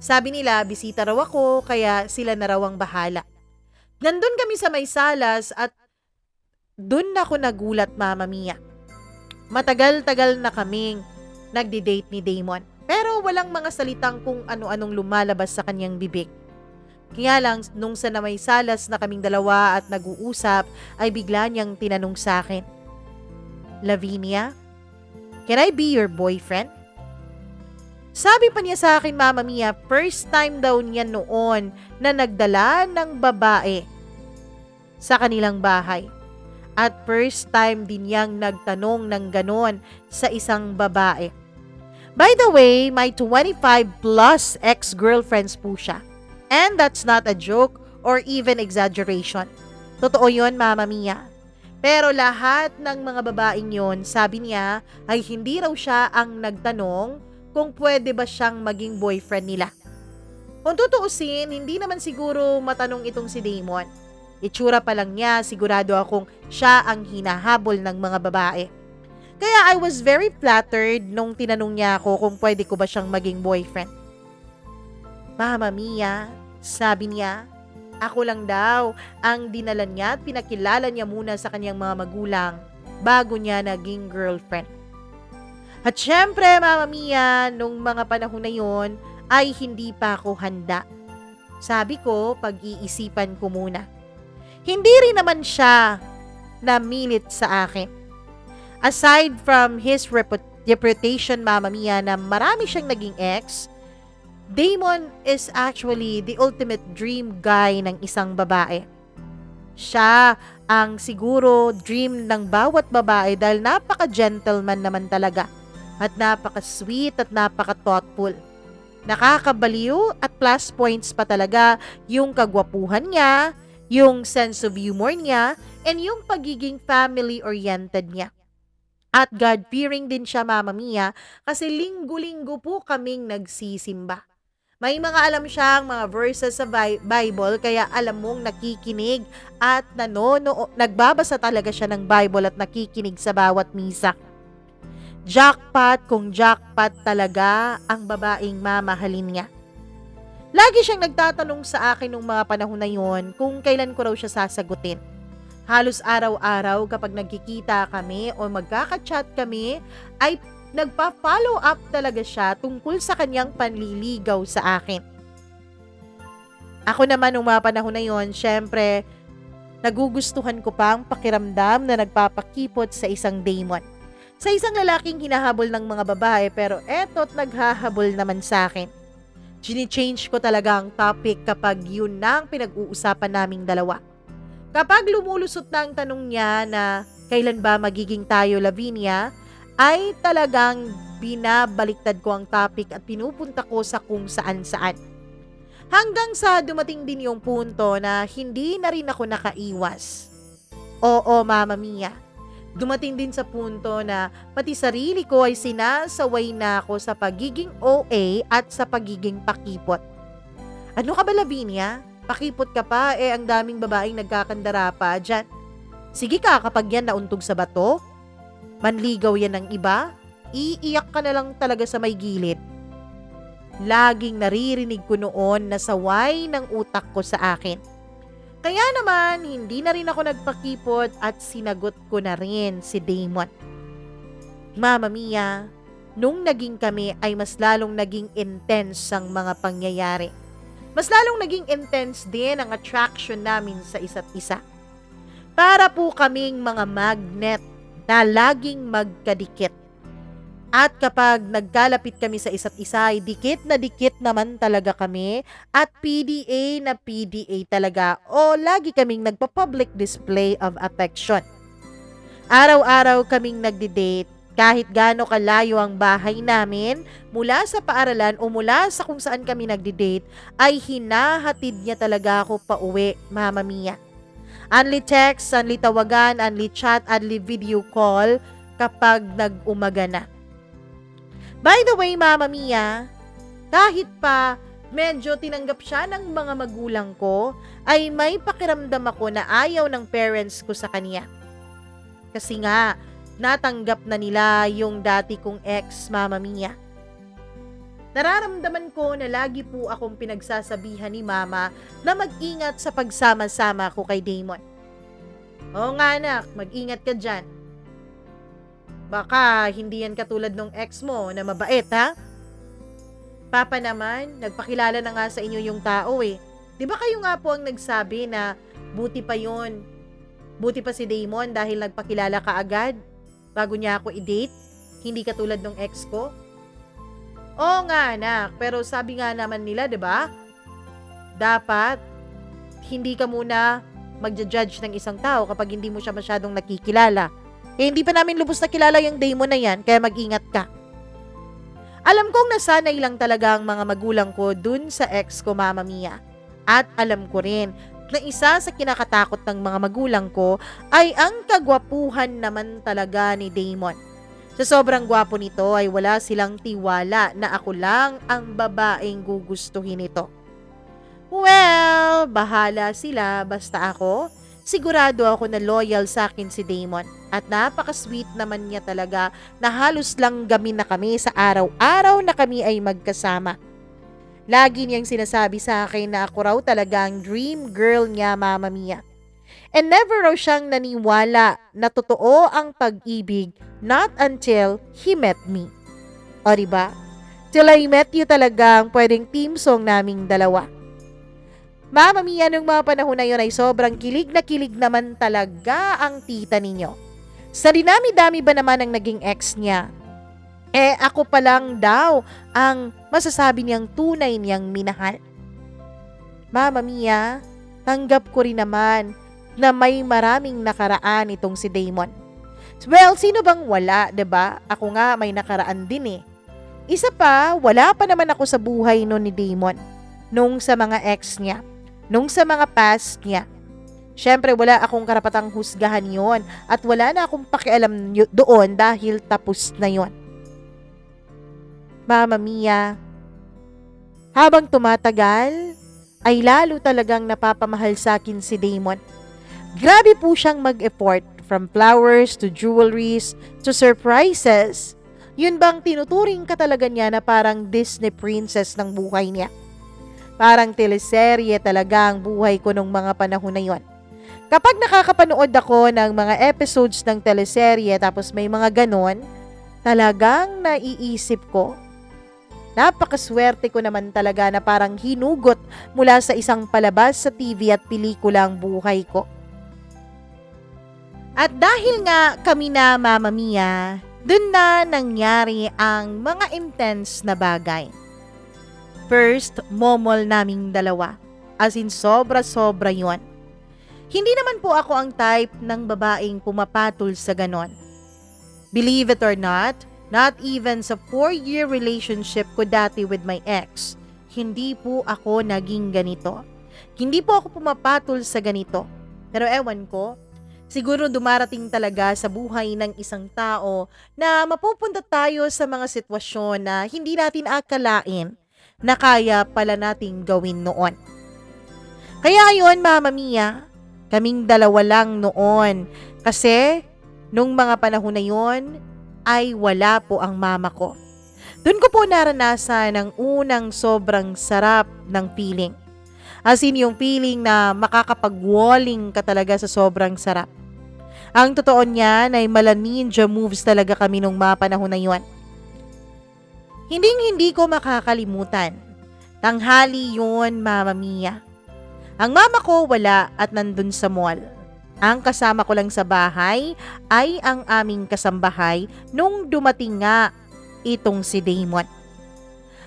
[SPEAKER 1] Sabi nila bisita raw ako kaya sila na raw ang bahala. Nandun kami sa may salas at dun ako nagulat, Mama Mia. Matagal-tagal na kaming nagdi-date ni Damon. Pero walang mga salitang kung ano-anong lumalabas sa kanyang bibig. Kaya lang, nung sa may salas na kaming dalawa at nag-uusap, ay bigla niyang tinanong sa akin, Lavinia, can I be your boyfriend? Sabi pa niya sa akin, Mama Mia, first time daw niya noon na nagdala ng babae sa kanilang bahay. At first time din niyang nagtanong ng ganon sa isang babae. By the way, my 25 plus ex-girlfriends po siya. And that's not a joke or even exaggeration. Totoo yun, Mama Mia. Pero lahat ng mga babaeng yon, sabi niya, ay hindi raw siya ang nagtanong kung pwede ba siyang maging boyfriend nila. Kung tutuusin, hindi naman siguro matanong itong si Damon. Itsura pa lang niya, sigurado akong siya ang hinahabol ng mga babae. Kaya I was very flattered nung tinanong niya ako kung pwede ko ba siyang maging boyfriend. Mama Mia, sabi niya, ako lang daw ang dinalan niya at pinakilala niya muna sa kanyang mga magulang bago niya naging girlfriend. At syempre, Mama Mia, nung mga panahon na yon ay hindi pa ako handa. Sabi ko, pag-iisipan ko muna. Hindi rin naman siya namilit sa akin. Aside from his reputation, Mama Mia, na marami siyang naging ex, Damon is actually the ultimate dream guy ng isang babae. Siya ang siguro dream ng bawat babae dahil napaka-gentleman naman talaga at napaka-sweet at napaka-thoughtful. Nakakabaliw at plus points pa talaga yung kagwapuhan niya, yung sense of humor niya, and yung pagiging family-oriented niya. At God-fearing din siya, Mama Mia, kasi linggo-linggo po kaming nagsisimba. May mga alam siyang mga verses sa Bible, kaya alam mong nakikinig at nagbabasa talaga siya ng Bible at nakikinig sa bawat misa. Jackpot kung jackpot talaga ang babaeng mamahalin niya. Lagi siyang nagtatanong sa akin nung mga panahon na yon kung kailan ko raw siya sasagutin. Halos araw-araw kapag nagkikita kami o magkaka-chat kami ay nagpa-follow up talaga siya tungkol sa kanyang panliligaw sa akin. Ako naman nung mga panahon na yon, syempre, nagugustuhan ko pa ang pakiramdam na nagpapakipot sa isang Damon. Sa isang lalaking hinahabol ng mga babae pero eto't naghahabol naman sa akin. Gini-change ko talaga ang topic kapag yun na ang pinag-uusapan naming dalawa. Kapag lumulusot na ang tanong niya na kailan ba magiging tayo, Lavinia, ay talagang binabaliktad ko ang topic at pinupunta ko sa kung saan-saan. Hanggang sa dumating din yung punto na hindi na rin ako nakaiwas. Oo, Mama Mia. Dumating din sa punto na pati sarili ko ay sinasaway na ako sa pagiging OA at sa pagiging pakipot. Ano ka ba, Lavinia? Pakipot ka pa, ang daming babaeng nagkakandara pa dyan. Sige ka, kapag yan nauntog sa bato, manligaw yan ng iba, iiyak ka na lang talaga sa may gilid. Laging naririnig ko noon na saway ng utak ko sa akin. Kaya naman, hindi na rin ako nagpakipot at sinagot ko na rin si Damon. Mama Mia, nung naging kami ay mas lalong naging intense ang mga pangyayari. Mas lalong naging intense din ang attraction namin sa isa't isa. Para po kaming mga magnet na laging magkadikit. At kapag nagkalapit kami sa isa't isa ay dikit na dikit naman talaga kami at PDA na PDA talaga o lagi kaming nagpa-public display of affection. Araw-araw kaming nagdi-date kahit gaano kalayo ang bahay namin mula sa paaralan o mula sa kung saan kami nagdi-date ay hinahatid niya talaga ako pauwi, Mama Mia. Unli text, unli tawagan, unli chat, unli video call kapag nag-umaga na. By the way, Mama Mia, kahit pa medyo tinanggap siya ng mga magulang ko, ay may pakiramdam ako na ayaw ng parents ko sa kanya. Kasi nga, natanggap na nila yung dati kong ex, Mama Mia. Nararamdaman ko na lagi po akong pinagsasabihan ni Mama na mag-ingat sa pagsama-sama ko kay Damon. Oo nga anak, mag-ingat ka dyan. Baka hindi yan katulad nung ex mo na mabait, ha? Papa naman, nagpakilala na nga sa inyo yung tao eh. Di ba kayo nga po ang nagsabi na buti pa yun? Buti pa si Damon dahil nagpakilala ka agad bago niya ako i-date? Hindi katulad nung ex ko? Oo nga anak, pero sabi nga naman nila, di ba? Dapat, hindi ka muna magja-judge ng isang tao kapag hindi mo siya masyadong nakikilala. Hindi pa namin lubos na kilala yung Damon na yan, kaya mag-ingat ka. Alam kong nasanay lang talaga ang mga magulang ko dun sa ex ko, Mama Mia. At alam ko rin na isa sa kinakatakot ng mga magulang ko ay ang kagwapuhan naman talaga ni Damon. Sa sobrang gwapo nito ay wala silang tiwala na ako lang ang babaeng gugustuhin nito. Well, bahala sila basta ako. Sigurado ako na loyal sa akin si Damon at napaka-sweet naman niya talaga na halos lang gamin na kami sa araw-araw na kami ay magkasama. Lagi niyang sinasabi sa akin na ako raw talaga ang dream girl niya, Mama Mia. And never raw siyang naniwala na totoo ang pag-ibig not until he met me. O diba? Till I met you talaga ang pwedeng team song naming dalawa. Mama Mia, nung mga panahon na yun ay sobrang kilig na kilig naman talaga ang tita ninyo. Sa dinami-dami ba naman ang naging ex niya? Ako pa lang daw ang masasabi niyang tunay niyang minahal. Mama Mia, tanggap ko rin naman na may maraming nakaraan itong si Damon. Well, sino bang wala, 'di ba? Ako nga may nakaraan din eh. Isa pa, wala pa naman ako sa buhay noon ni Damon. Nung sa mga ex niya. Nung sa mga past niya. Siyempre, wala akong karapatang husgahan yon at wala na akong pakialam doon dahil tapos na yon. Mama Mia, habang tumatagal, ay lalo talagang napapamahal sa akin si Damon. Grabe po siyang mag-effort from flowers to jewelries to surprises. Yun bang tinuturing ka talaga niya na parang Disney princess ng buhay niya? Parang teleserye talaga ang buhay ko nung mga panahon na yon. Kapag nakakapanood ako ng mga episodes ng teleserye tapos may mga ganon, talagang naiisip ko, napakaswerte ko naman talaga na parang hinugot mula sa isang palabas sa TV at pelikula ang buhay ko. At dahil nga kami na, Mama Mia, Dun na nangyari ang mga intense na bagay. First, momol naming dalawa. As in, sobra-sobra yon. Hindi naman po ako ang type ng babaeng pumapatol sa ganon. Believe it or not even sa 4-year relationship ko dati with my ex, hindi po ako naging ganito. Hindi po ako pumapatol sa ganito. Pero ewan ko, siguro dumarating talaga sa buhay ng isang tao na mapupunta tayo sa mga sitwasyon na hindi natin akalain na kaya pala nating gawin noon. Kaya ayun, Mama Mia, kaming dalawa lang noon. Kasi nung mga panahon na yon ay wala po ang mama ko. Doon ko po naranasan ang unang sobrang sarap ng feeling. As in yung feeling na makakapag-walling ka talaga sa sobrang sarap. Ang totoo niyan ay mala ninja moves talaga kami nung mga panahon na yun. Hindi ko makakalimutan. Tanghali yun, Mama Mia. Ang mama ko wala at nandun sa mall. Ang kasama ko lang sa bahay ay ang aming kasambahay nung dumating nga itong si Damon.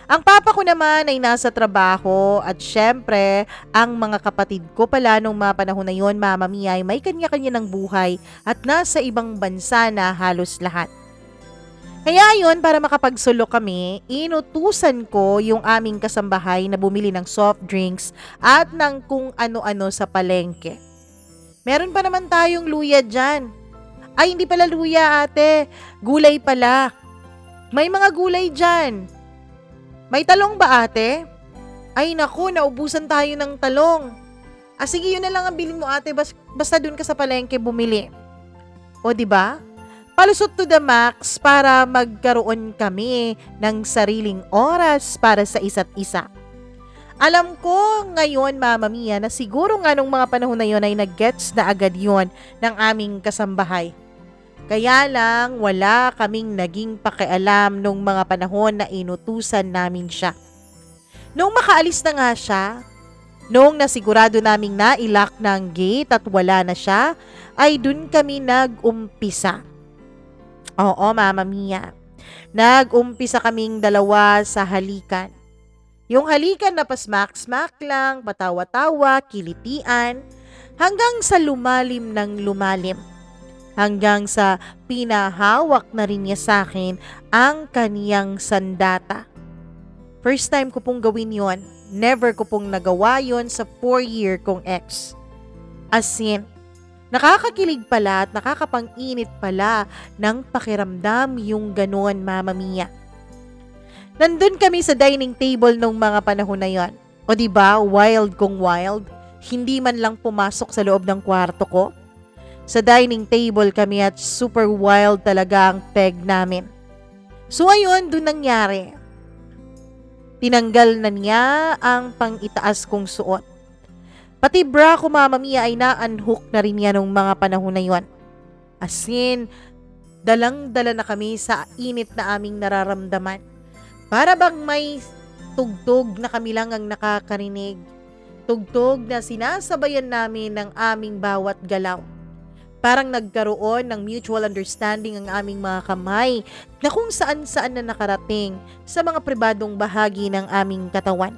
[SPEAKER 1] Ang papa ko naman ay nasa trabaho at syempre ang mga kapatid ko pala nung mga panahon na yon, Mama Mia, ay may kanya-kanya ng buhay at nasa ibang bansa na halos lahat. Kaya yun, para makapagsulo kami, inutusan ko yung aming kasambahay na bumili ng soft drinks at ng kung ano-ano sa palengke. Meron pa naman tayong luya dyan. Ay, hindi pala luya, ate. Gulay pala. May mga gulay dyan. May talong ba, ate? Ay, naku, naubusan tayo ng talong. Sige, yun na lang ang bilhin mo, ate. Basta dun ka sa palengke bumili. O, diba? Palusot to the max para magkaroon kami ng sariling oras para sa isa't isa. Alam ko ngayon, Mama Mia, na siguro nga nung mga panahon na yon ay nag-gets na agad yon ng aming kasambahay. Kaya lang wala kaming naging pakialam nung mga panahon na inutusan namin siya. Nung makaalis na nga siya, nung nasigurado naming nailak ng gate at wala na siya, ay dun kami nag-umpisa. Oo, Mama Mia. Nag-umpisa kaming dalawa sa halikan. Yung halikan na pasmak-smak lang, patawa-tawa, kilitian, hanggang sa lumalim ng lumalim. Hanggang sa pinahawak na rin niya sa akin ang kaniyang sandata. First time ko pong gawin yon. Never ko pong nagawa yon sa 4-year kong ex. As in, nakakakilig pala at nakakapang-init pala ng pakiramdam yung ganon, Mama Mia. Nandun kami sa dining table nung mga panahon na yon. O diba, wild kong wild. Hindi man lang pumasok sa loob ng kwarto ko. Sa dining table kami at super wild talaga ang peg namin. So ayun, dun nangyari. Tinanggal na niya ang pang-itaas kong suot. Pati bra ko, Mama Mia, ay na-unhook na rin niya nung mga panahon na yon. As in, dalang-dala na kami sa init na aming nararamdaman. Para bang may tugtog na kami lang ang nakakarinig. Tugtog na sinasabayan namin ng aming bawat galaw. Parang nagkaroon ng mutual understanding ang aming mga kamay na kung saan-saan na nakarating sa mga pribadong bahagi ng aming katawan.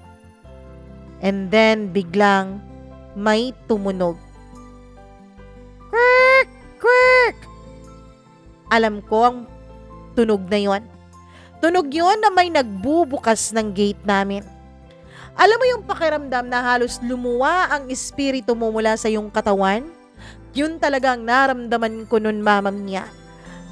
[SPEAKER 1] And then biglang may tumunog. Quirk! Quirk! Alam ko ang tunog na yon. Tunog yun na may nagbubukas ng gate namin. Alam mo yung pakiramdam na halos lumuwa ang espiritu mo mula sa iyong katawan? Yun talagang naramdaman ko nun, Mama Mia.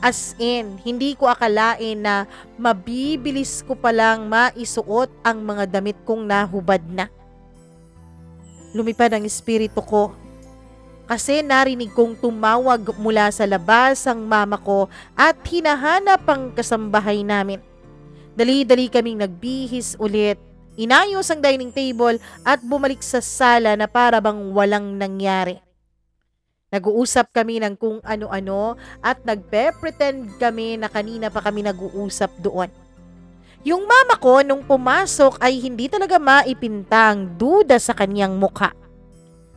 [SPEAKER 1] As in, hindi ko akalain na mabibilis ko palang maisuot ang mga damit kong nahubad na. Lumipad ang espiritu ko. Kasi narinig kong tumawag mula sa labas ang mama ko at hinahanap ang kasambahay namin. Dali-dali kaming nagbihis ulit, inayos ang dining table at bumalik sa sala na para bang walang nangyari. Nag-uusap kami ng kung ano-ano at nagpe-pretend kami na kanina pa kami nag-uusap doon. Yung mama ko nung pumasok ay hindi talaga maipinta ang duda sa kanyang mukha.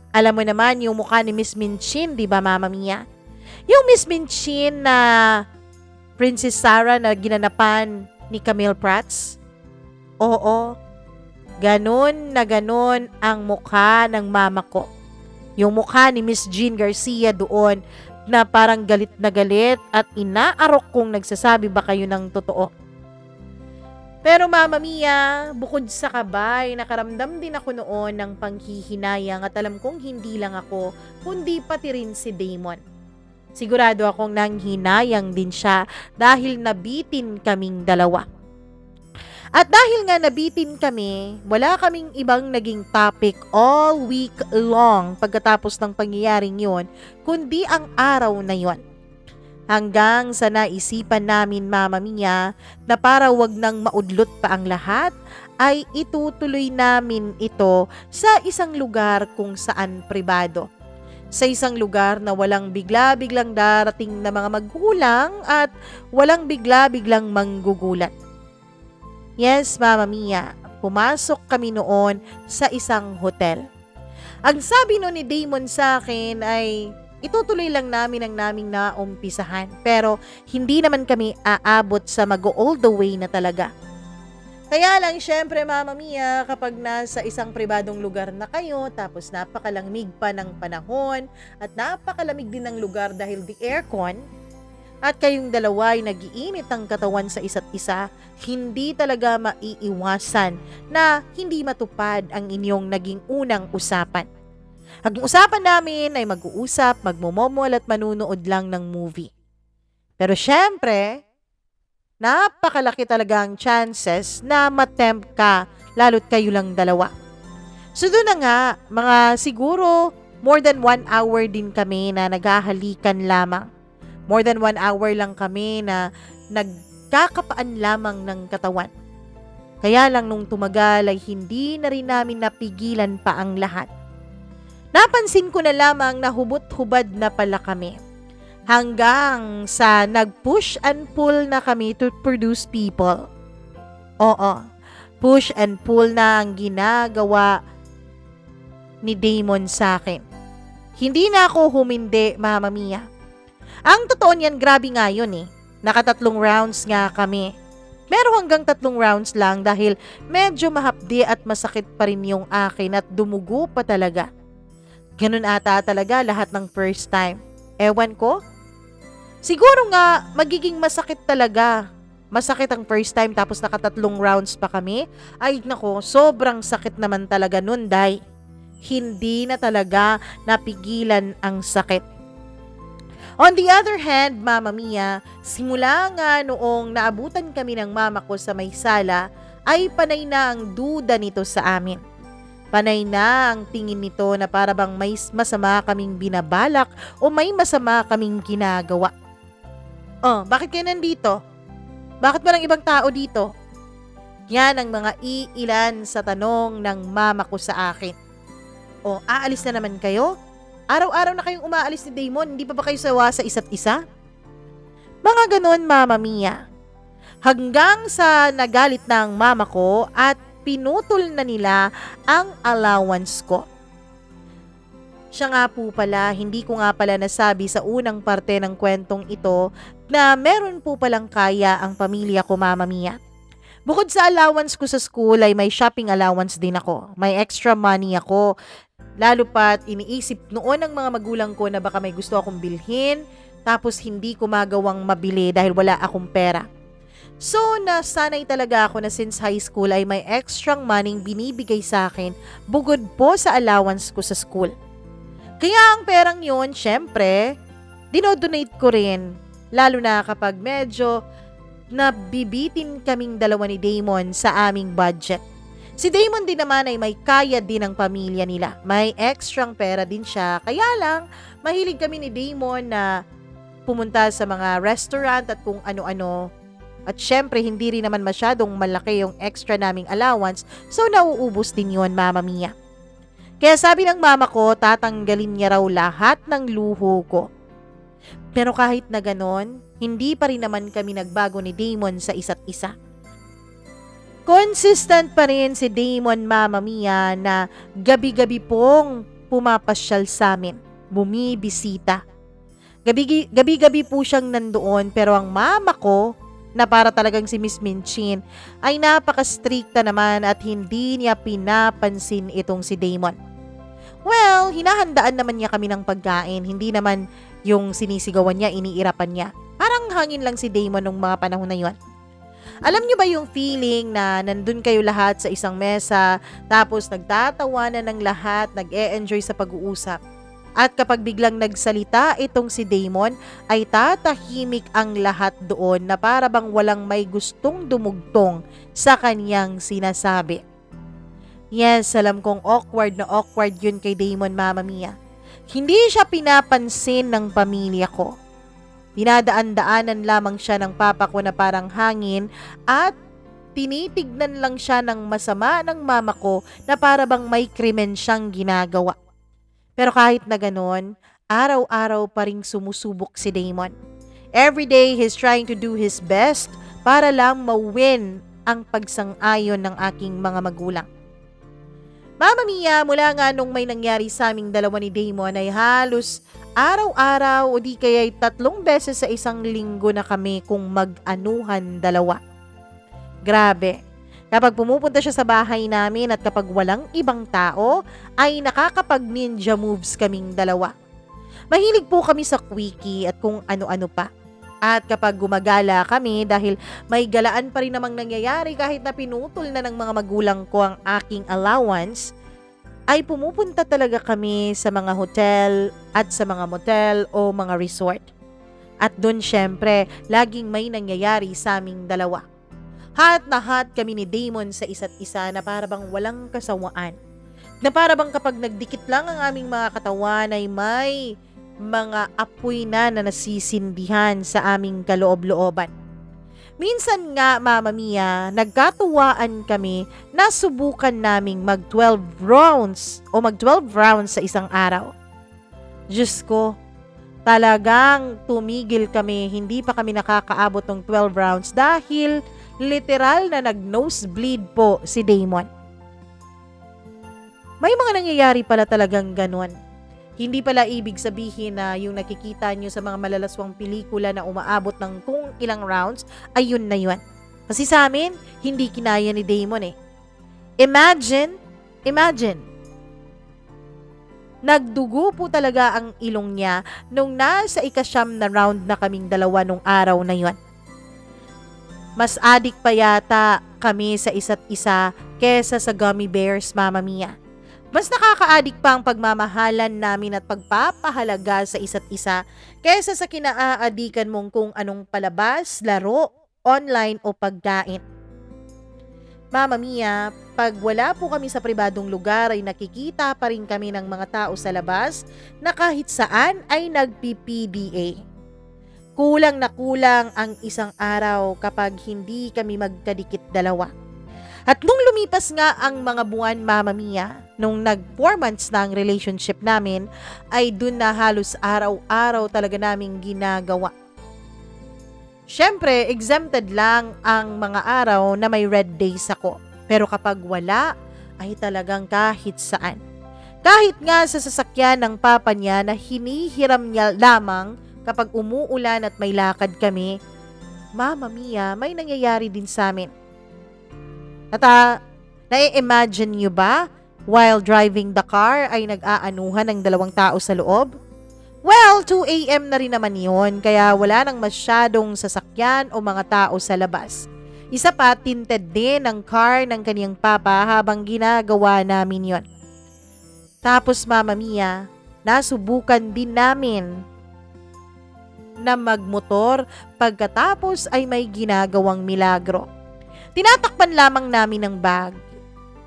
[SPEAKER 1] Alam mo naman yung mukha ni Miss Minchin, di ba, Mama Mia? Yung Miss Minchin na Princess Sarah na ginanapan ni Camille Prats? Oo, ganun na ganun ang mukha ng mama ko. Yung mukha ni Miss Jean Garcia doon na parang galit na galit at inaarok kung nagsasabi ba kayo ng totoo. Pero Mama Mia, bukod sa kabay, nakaramdam din ako noon ng panghihinayang at alam kong hindi lang ako, kundi pati rin si Damon. Sigurado akong nanghinayang din siya dahil nabitin kaming dalawa. At dahil nga nabitin kami, wala kaming ibang naging topic all week long pagkatapos ng pangyayaring yon, kundi ang araw na yon. Hanggang sa naisipan namin, Mama Mia, na para wag nang maudlot pa ang lahat, ay itutuloy namin ito sa isang lugar kung saan pribado. Sa isang lugar na walang bigla-biglang darating na mga magulang at walang bigla-biglang manggugulat. Yes, Mama Mia, pumasok kami noon sa isang hotel. Ang sabi noon ni Damon sa akin ay itutuloy lang namin ang naming naumpisahan, pero hindi naman kami aabot sa mag-go all the way na talaga. Kaya lang, syempre Mama Mia, kapag nasa isang pribadong lugar na kayo, tapos napakalamig pa ng panahon, at napakalamig din ng lugar dahil the aircon, at kayong dalawa ay nag-iinit ang katawan sa isa't isa, hindi talaga maiiwasan na hindi matupad ang inyong naging unang usapan. Ang usapan namin ay mag-uusap, magmomomol at manunood lang ng movie. Pero syempre, napakalaki talaga ang chances na matempt ka, lalo't kayo lang dalawa. So doon na nga, mga siguro more than 1 hour din kami na naghahalikan lamang. More than 1 hour lang kami na nagkakapaan lamang ng katawan. Kaya lang nung tumagal ay hindi na rin namin napigilan pa ang lahat. Napansin ko na lamang na hubot-hubad na pala kami. Hanggang sa nag-push and pull na kami to produce people. Oo, push and pull na ang ginagawa ni Damon sa akin. Hindi na ako humindi, Mama Mia. Ang totoo niyan, grabe nga yun eh. Nakatatlong rounds nga kami. Meron hanggang 3 rounds lang dahil medyo mahapdi at masakit pa rin yung akin at dumugo pa talaga. Ganun ata talaga lahat ng first time. Ewan ko. Siguro nga magiging masakit talaga. Masakit ang first time tapos nakatatlong rounds pa kami. Ay nako, sobrang sakit naman talaga nun, Day. Hindi na talaga napigilan ang sakit. On the other hand, Mama Mia, simula nga noong naabutan kami ng mama ko sa may sala, ay panay na ang duda nito sa amin. Panay na ang tingin nito na para bang may masama kaming binabalak o may masama kaming ginagawa. Oh, bakit kayo nandito? Bakit walang ibang tao dito? Yan ang mga iilan sa tanong ng mama ko sa akin. Oh, aalis na naman kayo? Araw-araw na kayong umaalis ni Damon, hindi pa ba kayo sawa sa isa't isa? Mga ganon, Mama Mia. Hanggang sa nagalit na ang mama ko at pinutol na nila ang allowance ko. Siya nga po pala, hindi ko nga pala nasabi sa unang parte ng kwentong ito na meron po palang kaya ang pamilya ko, Mama Mia. Bukod sa allowance ko sa school ay may shopping allowance din ako. May extra money ako. Lalo pat iniisip noon ng mga magulang ko na baka may gusto akong bilhin tapos hindi ko magawang mabili dahil wala akong pera. So, nasanay talaga ako na since high school ay may extra money binibigay sa akin bukod po sa allowance ko sa school. Kaya ang perang yun, syempre, dinodonate ko rin. Lalo na kapag medyo nabibitin kaming dalawa ni Damon sa aming budget. Si Damon din naman ay may kaya din ang pamilya nila. May extrang pera din siya. Kaya lang, mahilig kami ni Damon na pumunta sa mga restaurant at kung ano-ano. At syempre, hindi rin naman masyadong malaki yung extra naming allowance, so nauubos din yun, Mama Mia. Kaya sabi ng mama ko, tatanggalin niya raw lahat ng luho ko. Pero kahit na ganon, hindi pa rin naman kami nagbago ni Damon sa isa't isa. Consistent pa rin si Damon, Mama Mia, na gabi-gabi pong pumapasyal sa amin, bumibisita. Gabi-gabi po siyang nandoon, pero ang mama ko, na para talagang si Miss Minchin, ay napaka-stricta naman at hindi niya pinapansin itong si Damon. Well, hinahandaan naman niya kami ng pagkain, hindi naman yung sinisigawan niya, iniirapan niya. Parang hangin lang si Damon nung mga panahon na yun. Alam niyo ba yung feeling na nandun kayo lahat sa isang mesa, tapos nagtatawanan ng lahat, nag-e-enjoy sa pag-uusap. At kapag biglang nagsalita itong si Damon, ay tatahimik ang lahat doon na para bang walang may gustong dumugtong sa kanyang sinasabi. Yes, alam kong awkward na awkward yun kay Damon, Mama Mia. Hindi siya pinapansin ng pamilya ko. Dinadaan-daanan lamang siya ng papa ko na parang hangin at tinitignan lang siya ng masama ng mama ko na para bang may krimen siyang ginagawa. Pero kahit na ganon, araw-araw pa ring sumusubok si Damon. Every day, he's trying to do his best para lang mawin ang pagsang-ayon ng aking mga magulang. Mama Mia, mula nga nung may nangyari sa aming dalawa ni Damon ay halos araw-araw o di kaya'y 3 beses sa isang linggo na kami kung mag-anuhan dalawa. Grabe. Kapag pumupunta siya sa bahay namin at kapag walang ibang tao, ay nakakapag-ninja moves kaming dalawa. Mahilig po kami sa quickie at kung ano-ano pa. At kapag gumagala kami dahil may galaan pa rin namang nangyayari kahit na pinutol na ng mga magulang ko ang aking allowance, ay pumupunta talaga kami sa mga hotel at sa mga motel o mga resort. At doon syempre, laging may nangyayari sa aming dalawa. Hot na hot kami ni Damon sa isa't isa na para bang walang kasawaan. Na para bang kapag nagdikit lang ang aming mga katawan ay may mga apoy na nasisindihan sa aming kaloob-looban. Minsan nga, Mama Mia, nagkatuwaan kami na subukan naming mag-12 rounds o mag-12 rounds sa isang araw. Diyos ko, talagang tumigil kami, hindi pa kami nakakaabot ng 12 rounds dahil literal na nag-nosebleed po si Damon. May mga nangyayari pala talagang ganon. Hindi pala ibig sabihin na yung nakikita nyo sa mga malalaswang pelikula na umaabot ng kung ilang rounds, ay yun na yun. Kasi sa amin, hindi kinaya ni Damon eh. Imagine, nagdugo po talaga ang ilong niya nung nasa 9 na round na kaming dalawa nung araw na yun. Mas adik pa yata kami sa isa't isa kesa sa gummy bears, Mama Mia. Mas nakaka-adik pa ang pagmamahalan namin at pagpapahalaga sa isa't isa kesa sa kinaaadikan mong kung anong palabas, laro, online o pagkain. Mama Mia, pag wala po kami sa pribadong lugar ay nakikita pa rin kami ng mga tao sa labas na kahit saan ay nagpi-PDA. Kulang na kulang ang isang araw kapag hindi kami magkadikit dalawa. At nung lumipas nga ang mga buwan, Mama Mia, nung nag 4 months na ang relationship namin, ay dun na halos araw-araw talaga naming ginagawa. Siyempre, exempted lang ang mga araw na may red days ako. Pero kapag wala, ay talagang kahit saan. Kahit nga sa sasakyan ng papa niya na hinihiram niya lamang kapag umuulan at may lakad kami, Mama Mia, may nangyayari din sa amin. At nai-imagine nyo ba, while driving the car ay nag-aanuhan ng 2 tao sa loob? Well, 2 a.m. na rin naman yun, kaya wala nang masyadong sasakyan o mga tao sa labas. Isa pa, tinted din ang car ng kaniyang papa habang ginagawa namin yon. Tapos, Mama Mia, nasubukan din namin na magmotor pagkatapos ay may ginagawang milagro. Tinatakpan lamang namin ng bag.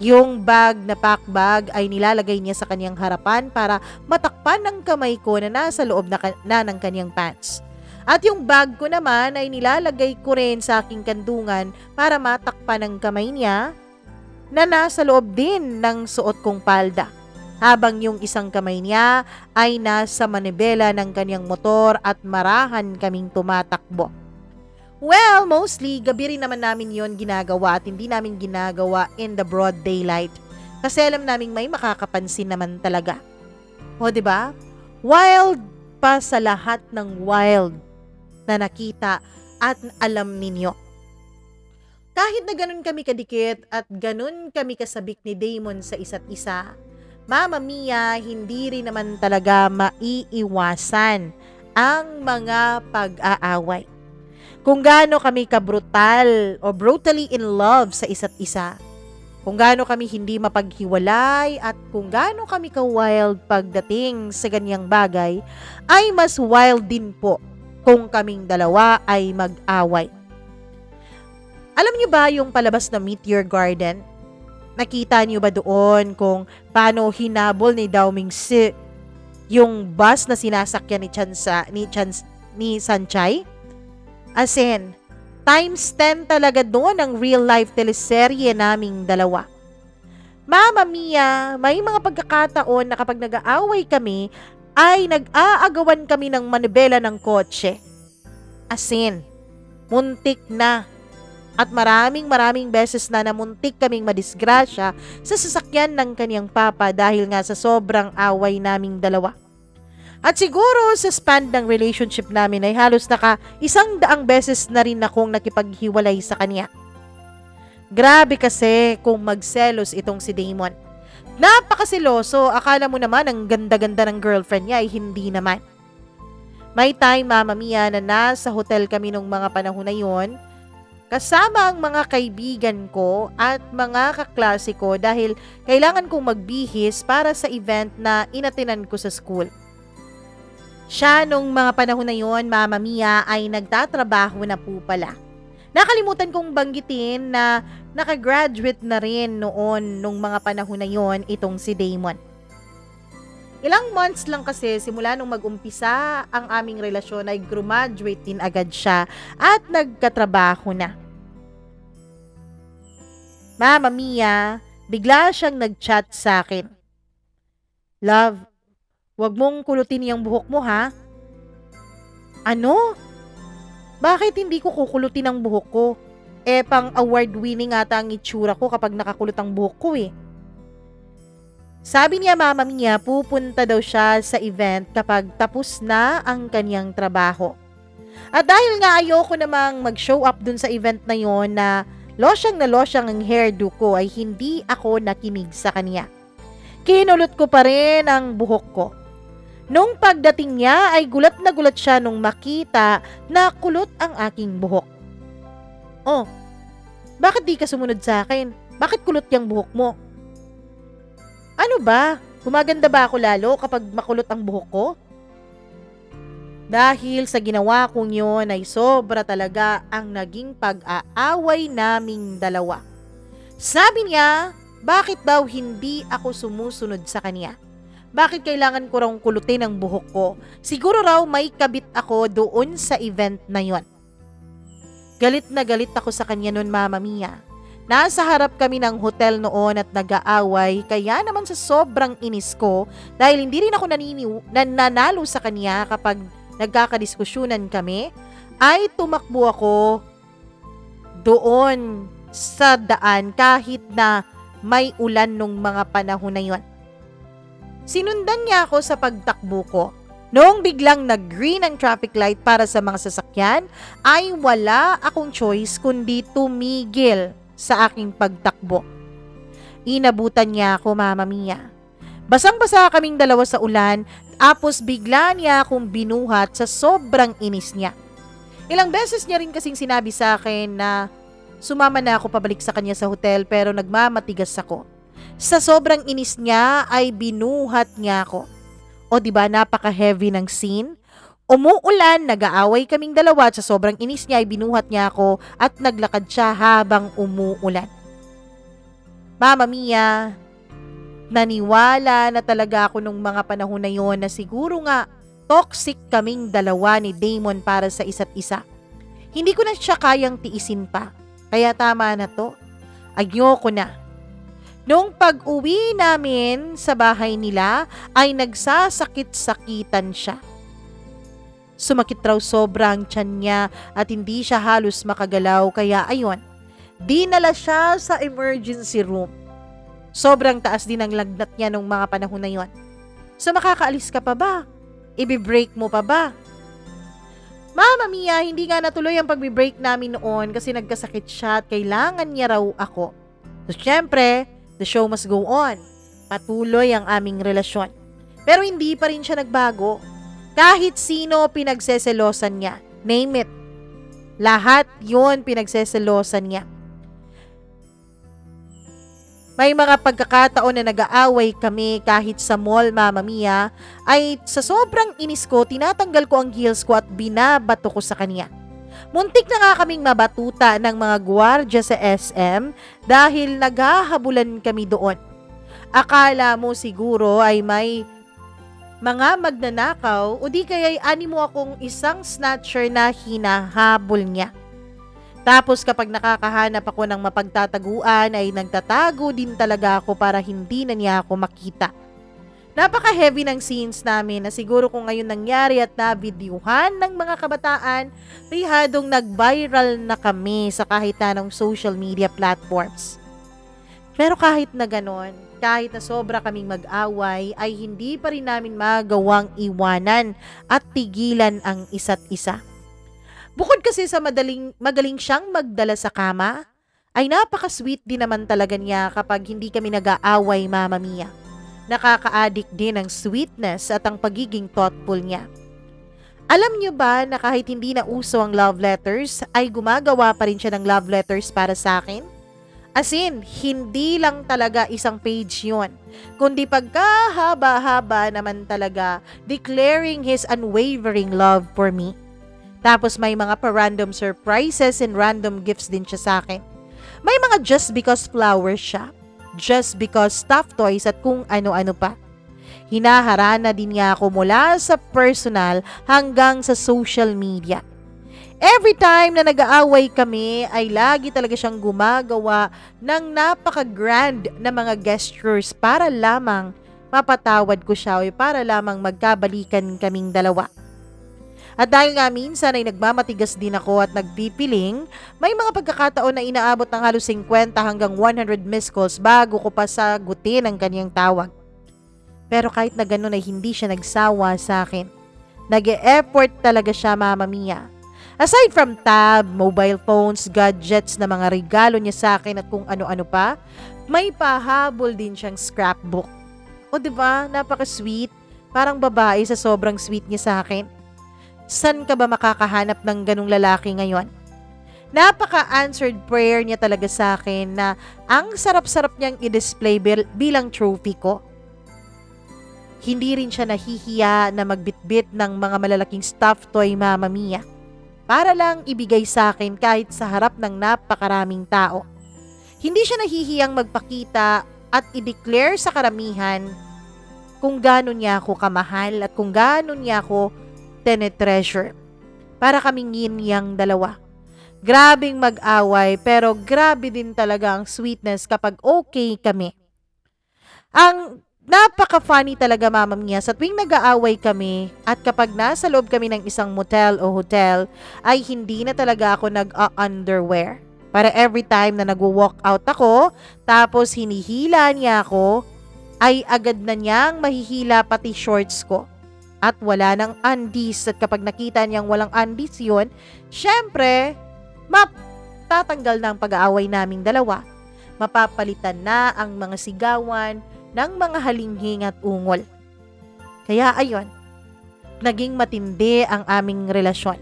[SPEAKER 1] Yung bag na pack bag ay nilalagay niya sa kanyang harapan para matakpan ng kamay ko na nasa loob na ng kanyang pants. At yung bag ko naman ay nilalagay ko rin sa aking kandungan para matakpan ng kamay niya na nasa loob din ng suot kong palda. Habang yung isang kamay niya ay nasa manibela ng kanyang motor at marahan kaming tumatakbo. Well, mostly, gabi rin naman namin yon ginagawa at hindi namin ginagawa in the broad daylight. Kasi alam namin may makakapansin naman talaga. O, diba? While pa sa lahat ng wild na nakita at alam ninyo. Kahit na ganun kami kadikit at ganun kami kasabik ni Damon sa isa't isa, Mama Mia, hindi rin naman talaga maiiwasan ang mga pag-aaway. Kung gaano kami kabrutal o brutally in love sa isa't isa, kung gaano kami hindi mapaghiwalay at kung gaano kami ka-wild pagdating sa ganyang bagay, ay mas wild din po kung kaming dalawa ay mag-away. Alam niyo ba yung palabas na Meteor Garden? Nakita niyo ba doon kung paano hinabol ni Dao Mingsi yung bus na sinasakyan ni Sanchay? As in, times 10 talaga doon ang real life teleserye naming dalawa. Mama Mia, may mga pagkakataon na kapag nag-aaway kami, ay nag-aagawan kami ng manibela ng kotse. As in, muntik na. At maraming beses na namuntik kaming madisgrasya sa sasakyan ng kaniyang papa dahil nga sa sobrang away naming dalawa. At siguro sa span ng relationship namin ay halos 100 beses na rin akong nakipaghiwalay sa kanya. Grabe kasi kung magselos itong si Damon. Napakasiloso, akala mo naman ang ganda-ganda ng girlfriend niya ay hindi naman. May time, Mama Mia, na nasa hotel kami nung mga panahon na yon, kasama ang mga kaibigan ko at mga kaklase ko dahil kailangan kong magbihis para sa event na inatinan ko sa school. Siya nung mga panahon na yon, Mama Mia, ay nagtatrabaho na po pala. Nakalimutan kong banggitin na nakagraduate na rin noon nung mga panahon na yon itong si Damon. Ilang months lang kasi simula nung mag-umpisa ang aming relasyon ay graduate din agad siya at nagkatrabaho na. Mama Mia, bigla siyang nag-chat sa akin. Love, wag mong kulutin yung buhok mo ha? Ano? Bakit hindi ko kukulutin ang buhok ko? Pang award-winning ata ang itsura ko kapag nakakulot ang buhok ko eh. Sabi niya, Mama Mia, pupunta daw siya sa event kapag tapos na ang kanyang trabaho. At dahil nga ayoko namang mag-show up dun sa event na yon na losyang ang hairdo ko, ay hindi ako nakinig sa kanya. Kinulot ko pa rin ang buhok ko. Nung pagdating niya ay gulat na gulat siya nung makita na kulot ang aking buhok. Oh, bakit di ka sumunod sa akin? Bakit kulot yung buhok mo? Ano ba? Gumaganda ba ako lalo kapag makulot ang buhok ko? Dahil sa ginawa kong yun ay sobra talaga ang naging pag-aaway naming dalawa. Sabi niya, bakit daw hindi ako sumusunod sa kanya? Bakit kailangan ko raw kulutin ang buhok ko? Siguro raw may kabit ako doon sa event na yon. Galit na galit ako sa kanya noon, Mama Mia. Nasa harap kami ng hotel noon at nag-aaway, kaya naman sa sobrang inis ko dahil hindi rin ako nanalo sa kanya kapag nagkakadiskusyonan kami, ay tumakbo ako doon sa daan kahit na may ulan nung mga panahon na yon. Sinundan niya ako sa pagtakbo ko. Noong biglang nag-green ang traffic light para sa mga sasakyan, ay wala akong choice kundi tumigil sa aking pagtakbo. Inabutan niya ako, Mama Mia. Basang-basa kaming dalawa sa ulan, tapos bigla niya akong binuhat sa sobrang inis niya. Ilang beses niya rin kasing sinabi sa akin na sumama na ako pabalik sa kanya sa hotel pero nagmamatigas ako. Sa sobrang inis niya ay binuhat niya ako. O diba napaka-heavy ng scene? Umuulan, nag-aaway kaming dalawa at sa sobrang inis niya ay binuhat niya ako at naglakad siya habang umuulan. Mama Mia, naniwala na talaga ako nung mga panahon na yon na siguro nga toxic kaming dalawa ni Damon para sa isa't isa. Hindi ko na siya kayang tiisin pa. Kaya tama na to. Ayoko na. Noong pag-uwi namin sa bahay nila ay nagsasakit-sakitan siya. Sumakit raw sobrang tiyan niya at hindi siya halos makagalaw kaya ayon, dinala siya sa emergency room. Sobrang taas din ang lagnat niya nung mga panahon na yon. So makakaalis ka pa ba? Ibi-break mo pa ba? Mama Mia, hindi nga natuloy ang pagbi-break namin noon kasi nagkasakit siya at kailangan niya raw ako. So syempre, the show must go on. Patuloy ang aming relasyon. Pero hindi pa rin siya nagbago. Kahit sino pinagseselosan niya. Name it. Lahat yun pinagseselosan niya. May mga pagkakataon na nag-aaway kami kahit sa mall, Mama Mia, ay sa sobrang inis ko, tinatanggal ko ang heels ko at binabato ko sa kanya. Muntik na nga kaming mabatuta ng mga gwardiya sa SM dahil naghahabulan kami doon. Akala mo siguro ay may mga magnanakaw o di kaya'y animo akong isang snatcher na hinahabol niya. Tapos kapag nakakahanap ako ng mapagtataguan ay nagtatago din talaga ako para hindi na niya ako makita. Napaka-heavy ng scenes namin na siguro kung ngayon nangyari at nabidyuhan ng mga kabataan, rihadong nag-viral na kami sa kahit anong social media platforms. Pero kahit na ganon, kahit na sobra kaming mag-away, ay hindi pa rin namin magawang iwanan at tigilan ang isa't isa. Bukod kasi sa magaling siyang magdala sa kama, ay napaka-sweet din naman talaga niya kapag hindi kami nag-aaway, Mama Mia. Nakaka-addict din ang sweetness at ang pagiging thoughtful niya. Alam niyo ba na kahit hindi na uso ang love letters, ay gumagawa pa rin siya ng love letters para sa akin? As in, hindi lang talaga isang page yon, kundi pagkahaba-haba naman talaga declaring his unwavering love for me. Tapos may mga pa-random surprises and random gifts din siya sa akin. May mga just because flowers siya, just because stuffed toys at kung ano-ano pa. Hinaharana din niya ako mula sa personal hanggang sa social media. Every time na nag-aaway kami ay lagi talaga siyang gumagawa ng napaka-grand na mga gestures para lamang mapatawad ko siya o para lamang magkabalikan kaming dalawa. At dahil nga minsan ay nagmamatigas din ako at nagpipiling, may mga pagkakataon na inaabot ng halos 50 hanggang 100 missed calls bago ko pa sagutin ang kanyang tawag. Pero kahit na ganun ay hindi siya nagsawa sa akin. Nag-e-effort talaga siya, Mama Mia. Aside from tab, mobile phones, gadgets na mga regalo niya sa akin at kung ano-ano pa, may pahabol din siyang scrapbook. O diba, napaka-sweet, parang babae sa sobrang sweet niya sa akin. San ka ba makakahanap ng ganung lalaki ngayon? Napaka-answered prayer niya talaga sa akin na ang sarap-sarap niyang i-display bilang trophy ko. Hindi rin siya nahihiya na magbitbit ng mga malalaking stuffed toy, Mama Mia, para lang ibigay sa akin kahit sa harap ng napakaraming tao. Hindi siya nahihiyang magpakita at i-declare sa karamihan kung gaano niya ako kamahal at kung gaano niya ako tinetreasure. Para kaming yin-yang dalawa. Grabing mag-away pero grabe din talaga ang sweetness kapag okay kami. Ang napaka-funny talaga, Mama Mia, sa tuwing nag-aaway kami at kapag nasa loob kami ng isang motel o hotel ay hindi na talaga ako nag-underwear. Para every time na nag-walk out ako tapos hinihila niya ako ay agad na niyang mahihila pati shorts ko. At wala ng undies at kapag nakita niyang walang undies yun, syempre, matatanggal na ang pag-aaway naming dalawa. Mapapalitan na ang mga sigawan ng mga halinghing at ungol. Kaya ayun, naging matindi ang aming relasyon.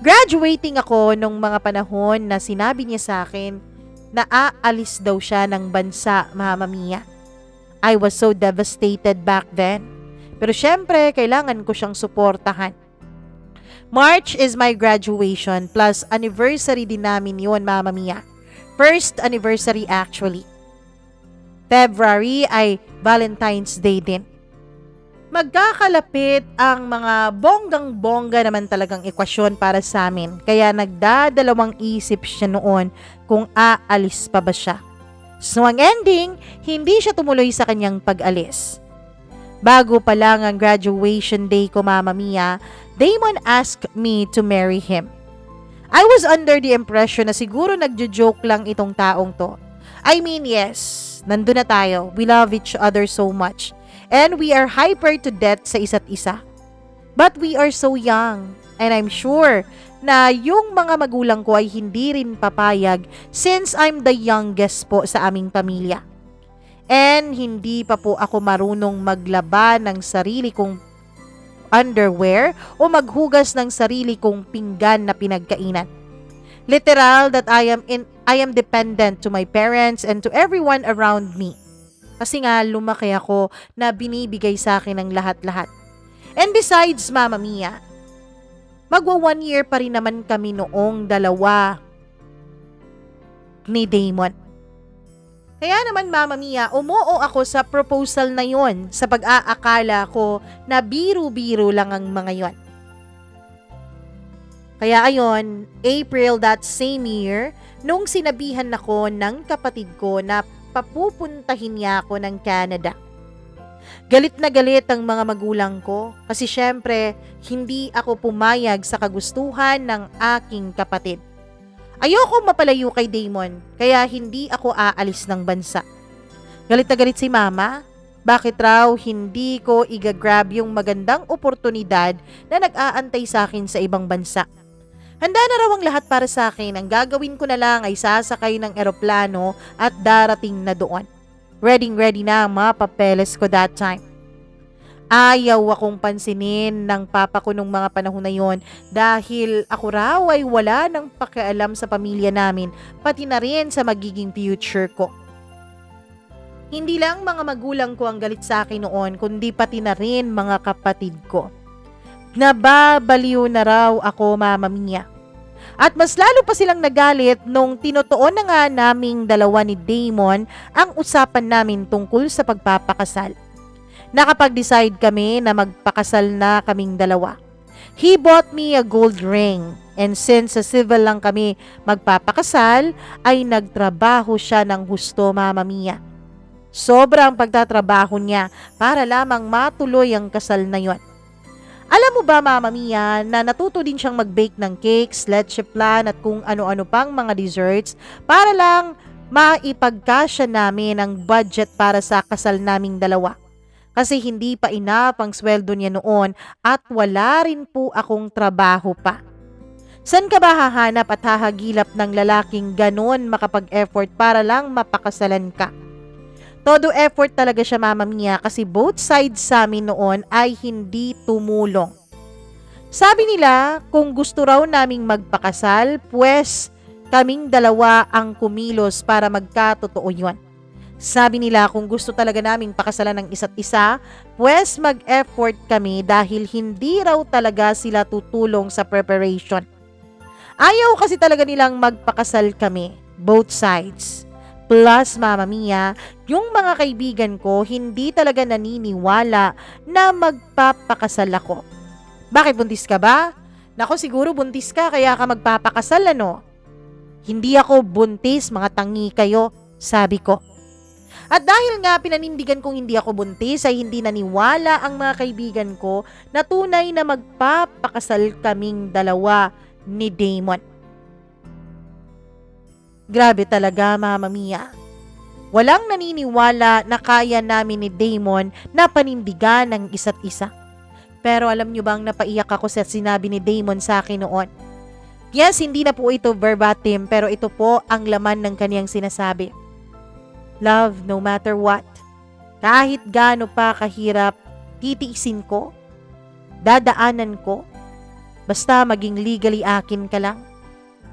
[SPEAKER 1] Graduating ako nung mga panahon na sinabi niya sa akin na aalis daw siya ng bansa, Mama Mia. I was so devastated back then. Pero syempre, kailangan ko siyang suportahan. March is my graduation plus anniversary din namin yun, Mama Mia. First anniversary actually. February ay Valentine's Day din. Magkakalapit ang mga bonggang-bongga naman talagang ekwasyon para sa amin. Kaya nagdadalawang isip siya noon kung aalis pa ba siya. So ang ending, hindi siya tumuloy sa kanyang pag-alis. Bago pa lang ang graduation day ko, Mama Mia, Damon asked me to marry him. I was under the impression na siguro nagjo-joke lang itong taong to. I mean, yes, nandun na tayo. We love each other so much. And we are hyper to death sa isa't isa. But we are so young, and I'm sure na yung mga magulang ko ay hindi rin papayag since I'm the youngest po sa aming pamilya. And hindi pa po ako marunong maglaba ng sarili kong underwear o maghugas ng sarili kong pinggan na pinagkainan. Literal that I am dependent to my parents and to everyone around me. Kasi nga lumaki ako na binibigay sa akin ng lahat-lahat. And besides, Mama Mia, magwa 1 year pa rin naman kami noong dalawa ni Damon. Kaya naman, Mama Mia, umuo ako sa proposal na yon sa pag-aakala ko na biro-biro lang ang mga yon. Kaya ayon, April that same year, nung sinabihan ako ng kapatid ko na papupuntahin niya ako ng Canada. Galit na galit ang mga magulang ko kasi syempre hindi ako pumayag sa kagustuhan ng aking kapatid. Ayoko mapalayo kay Damon kaya hindi ako aalis ng bansa. Galit na galit si Mama. Bakit raw hindi ko igagrab yung magandang oportunidad na nag-aantay sa akin sa ibang bansa? Handa na raw ang lahat para sa akin. Ang gagawin ko na lang ay sasakay ng eroplano at darating na doon. Ready na ang mga papeles ko that time. Ayaw akong pansinin ng papa ko nung mga panahon na yon dahil ako raw ay wala ng pakialam sa pamilya namin pati na rin sa magiging future ko. Hindi lang mga magulang ko ang galit sa akin noon kundi pati na rin mga kapatid ko. Nababaliw na raw ako, Mama Mia. At mas lalo pa silang nagalit nung tinutuon na nga naming dalawa ni Damon ang usapan namin tungkol sa pagpapakasal. Nakapag-decide kami na magpakasal na kaming dalawa. He bought me a gold ring and since sa civil lang kami magpapakasal ay nagtrabaho siya ng husto, Mama Mia. Sobrang pagtatrabaho niya para lamang matuloy ang kasal na yon. Alam mo ba, Mama Mia, na natuto din siyang mag-bake ng cakes, leche flan at kung ano-ano pang mga desserts para lang maipagkasya namin ang budget para sa kasal naming dalawa. Kasi hindi pa enough ang sweldo niya noon at wala rin po akong trabaho pa. San ka ba hahanap at hahagilap ng lalaking ganon makapag-effort para lang mapakasalan ka? Todo effort talaga siya, Mama Mia, kasi both sides sa amin noon ay hindi tumulong. Sabi nila, kung gusto raw naming magpakasal, pues kaming dalawa ang kumilos para magkatotoo yun. Sabi nila, kung gusto talaga naming pakasalan ng isa't isa, pues mag-effort kami dahil hindi raw talaga sila tutulong sa preparation. Ayaw kasi talaga nilang magpakasal kami, both sides. Plus, Mama Mia, yung mga kaibigan ko hindi talaga naniniwala na magpapakasal ako. Bakit, buntis ka ba? Nako, siguro buntis ka kaya ka magpapakasal, ano? Hindi ako buntis, mga tangi kayo, sabi ko. At dahil nga pinanindigan kong hindi ako buntis ay hindi naniwala ang mga kaibigan ko na tunay na magpapakasal kaming dalawa ni Damon. Grabe talaga, Mama Mia. Walang naniniwala na kaya namin ni Damon na panindigan ng isa't isa. Pero alam nyo bang napaiyak ako sa sinabi ni Damon sa akin noon? Yes, hindi na po ito verbatim pero ito po ang laman ng kaniyang sinasabi. Love, no matter what, kahit gaano pa kahirap, titiisin ko, dadaanan ko, basta maging legally akin ka lang.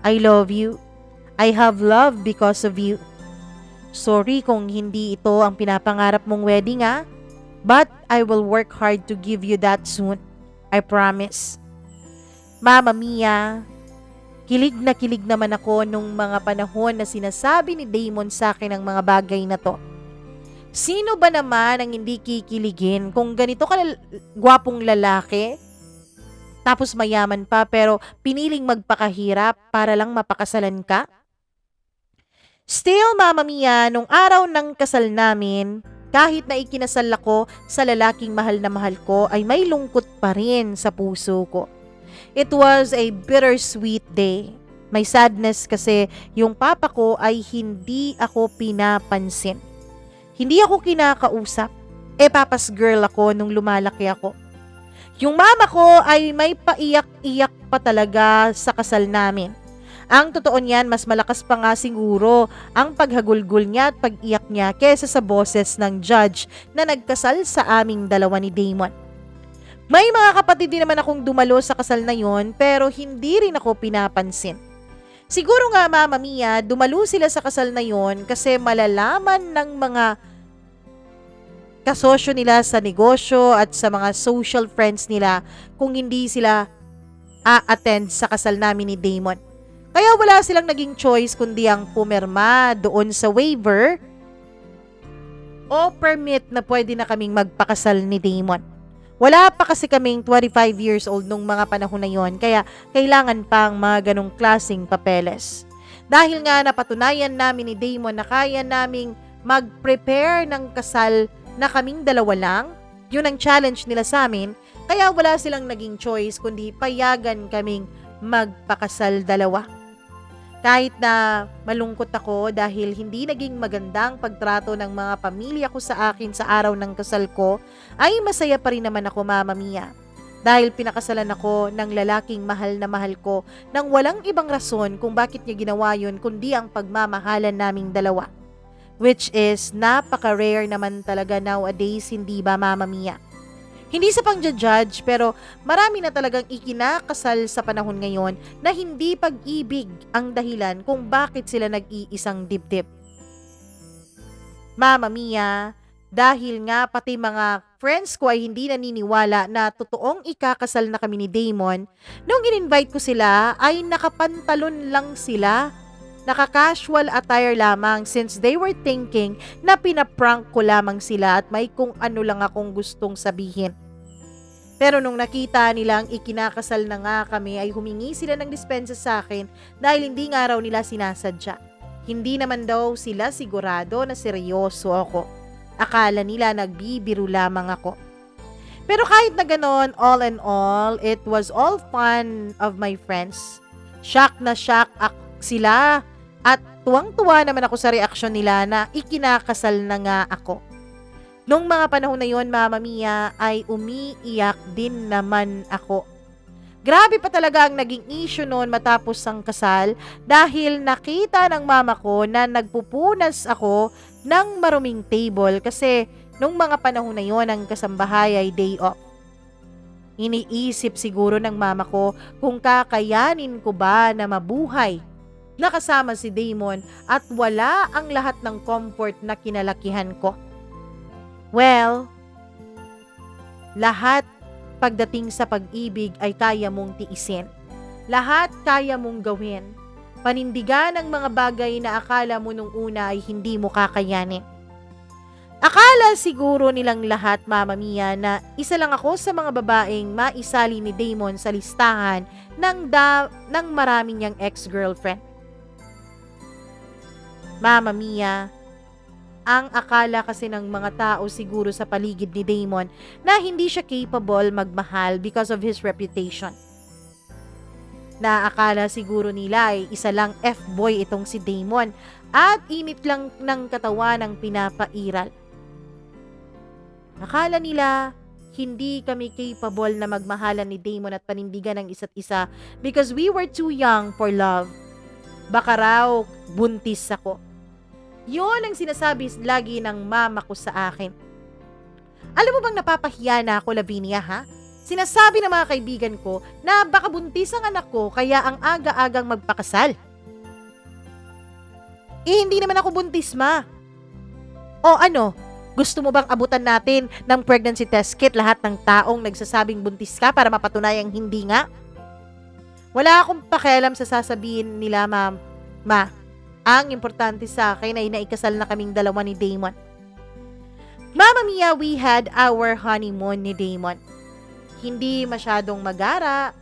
[SPEAKER 1] I love you. I have love because of you. Sorry kung hindi ito ang pinapangarap mong wedding, but I will work hard to give you that soon. I promise. Mama Mia, kilig naman ako nung mga panahon na sinasabi ni Damon sa akin ang mga bagay na to. Sino ba naman ang hindi kikiligin kung ganito ka gwapong lalaki? Tapos mayaman pa pero piniling magpakahirap para lang mapakasalan ka? Still, Mama Mia, nung araw ng kasal namin, kahit na ikinasal ako sa lalaking mahal na mahal ko, ay may lungkot pa rin sa puso ko. It was a bittersweet day. May sadness kasi yung papa ko ay hindi ako pinapansin. Hindi ako kinakausap. Papa's girl ako nung lumalaki ako. Yung mama ko ay may paiyak-iyak pa talaga sa kasal namin. Ang totoo niyan, mas malakas pa nga siguro ang paghagulgol niya at pag-iyak niya kesa sa boses ng judge na nagkasal sa aming dalawa ni Damon. May mga kapatid din naman akong dumalo sa kasal na yon pero hindi rin ako pinapansin. Siguro nga Mama Mia, dumalo sila sa kasal na yon kasi malalaman ng mga kasosyo nila sa negosyo at sa mga social friends nila kung hindi sila a-attend sa kasal namin ni Damon. Kaya wala silang naging choice kundi ang pumirma doon sa waiver o permit na pwede na kaming magpakasal ni Damon. Wala pa kasi kaming 25 years old nung mga panahon na yon, kaya kailangan pang mga ganong klaseng papeles. Dahil nga napatunayan namin ni Damon na kaya naming mag-prepare ng kasal na kaming dalawa lang, yun ang challenge nila sa amin, kaya wala silang naging choice kundi payagan kaming magpakasal dalawa. Kahit na malungkot ako dahil hindi naging magandang pagtrato ng mga pamilya ko sa akin sa araw ng kasal ko, ay masaya pa rin naman ako Mama Mia. Dahil pinakasalan ako ng lalaking mahal na mahal ko nang walang ibang rason kung bakit niya ginawa yun kundi ang pagmamahalan naming dalawa. Which is napaka-rare naman talaga nowadays, hindi ba Mama Mia? Hindi sa pang-judge pero marami na talagang ikinakasal sa panahon ngayon na hindi pag-ibig ang dahilan kung bakit sila nag-iisang dibdib. Mama Mia, dahil nga pati mga friends ko ay hindi naniniwala na totoong ikakasal na kami ni Damon, nung in-invite ko sila ay nakapantalon lang sila. Naka-casual attire lamang since they were thinking na pinaprank ko lamang sila at may kung ano lang akong gustong sabihin. Pero nung nakita nilang ikinakasal na nga kami ay humingi sila ng dispensa sa akin dahil hindi nga raw nila sinasadya. Hindi naman daw sila sigurado na seryoso ako. Akala nila nagbibiro lamang ako. Pero kahit na ganon, all in all, it was all fun of my friends. Shock na shock sila at tuwang-tuwa naman ako sa reaksyon nila na ikinakasal na nga ako. Nung mga panahon na yon, Mama Mia, ay umiiyak din naman ako. Grabe pa talaga ang naging issue noon matapos ang kasal dahil nakita ng mama ko na nagpupunas ako ng maruming table kasi nung mga panahon na yon ang kasambahay ay day off. Iniisip siguro ng mama ko kung kakayanin ko ba na mabuhay nakasama si Damon at wala ang lahat ng comfort na kinalakihan ko. Well, lahat pagdating sa pag-ibig ay kaya mong tiisin. Lahat kaya mong gawin. Panindigan ang mga bagay na akala mo nung una ay hindi mo kakayanin. Akala siguro nilang lahat, Mama Mia, na isa lang ako sa mga babaeng maisali ni Damon sa listahan ng marami niyang ex-girlfriend. Mama Mia, ang akala kasi ng mga tao siguro sa paligid ni Damon na hindi siya capable magmahal because of his reputation. Na akala siguro nila ay isa lang F-boy itong si Damon at init lang ng katawan ang pinapairal. Akala nila hindi kami capable na magmahalan ni Damon at panindigan ng isa't isa because we were too young for love. Baka raw buntis ako. Yun ang sinasabi lagi ng mama ko sa akin. Alam mo bang napapahiya na ako, Lavinia, ha? Sinasabi ng mga kaibigan ko na baka buntis ang anak ko kaya ang aga-agang magpakasal. Hindi naman ako buntis, ma. O ano, gusto mo bang abutan natin ng pregnancy test kit lahat ng taong nagsasabing buntis ka para mapatunayang hindi nga? Wala akong pakialam sa sasabihin nila, ma'am. Ma, ang importante sa akin ay naikasal na kaming dalawa ni Damon. Mama Mia, we had our honeymoon ni Damon. Hindi masyadong magara.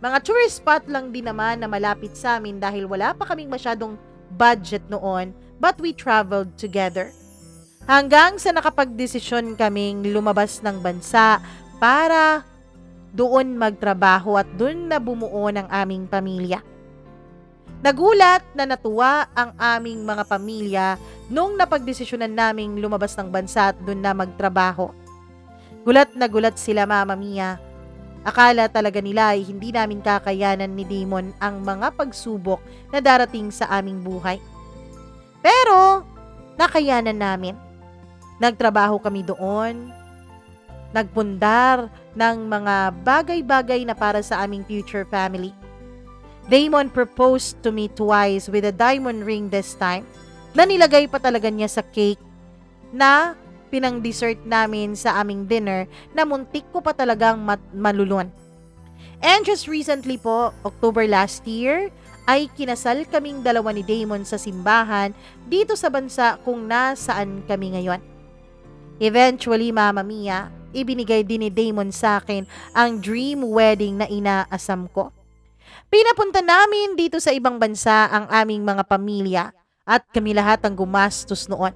[SPEAKER 1] Mga tourist spot lang din naman na malapit sa amin dahil wala pa kaming masyadong budget noon, but we traveled together. Hanggang sa nakapagdesisyon kaming lumabas ng bansa para doon magtrabaho at doon na bumuo ng aming pamilya. Nagulat na natuwa ang aming mga pamilya nung napagdesisyonan naming lumabas ng bansa at doon na magtrabaho. Gulat na gulat sila, Mama Mia. Akala talaga nila ay hindi namin kakayanan ni Damon ang mga pagsubok na darating sa aming buhay. Pero, nakayanan namin. Nagtrabaho kami doon, nagpundar ng mga bagay-bagay na para sa aming future family. Damon proposed to me twice with a diamond ring this time na nilagay pa talaga niya sa cake na pinang-dessert namin sa aming dinner na muntik ko pa talagang malulun. And just recently po, October last year, ay kinasal kaming dalawa ni Damon sa simbahan dito sa bansa kung nasaan kami ngayon. Eventually, Mama Mia, ibinigay din ni Damon sa akin ang dream wedding na inaasam ko. Pinapunta namin dito sa ibang bansa ang aming mga pamilya at kami lahat ang gumastos noon.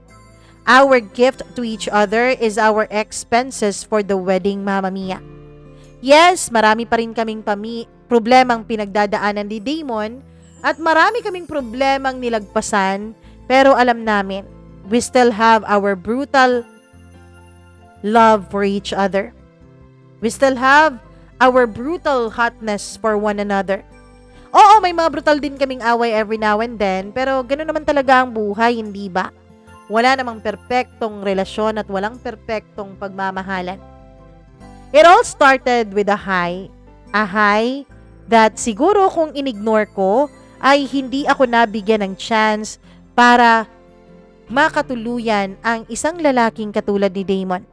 [SPEAKER 1] Our gift to each other is our expenses for the wedding, Mama Mia. Yes, marami pa rin kaming problemang pinagdadaanan ni Damon at marami kaming problemang nilagpasan, pero alam namin, we still have our brutal love for each other. We still have our brutal hotness for one another. Oo, may mga brutal din kaming away every now and then, pero ganoon naman talaga ang buhay, hindi ba? Wala namang perpektong relasyon at walang perpektong pagmamahalan. It all started with a high that siguro kung inignore ko, ay hindi ako nabigyan ng chance para makatuluyan ang isang lalaking katulad ni Damon.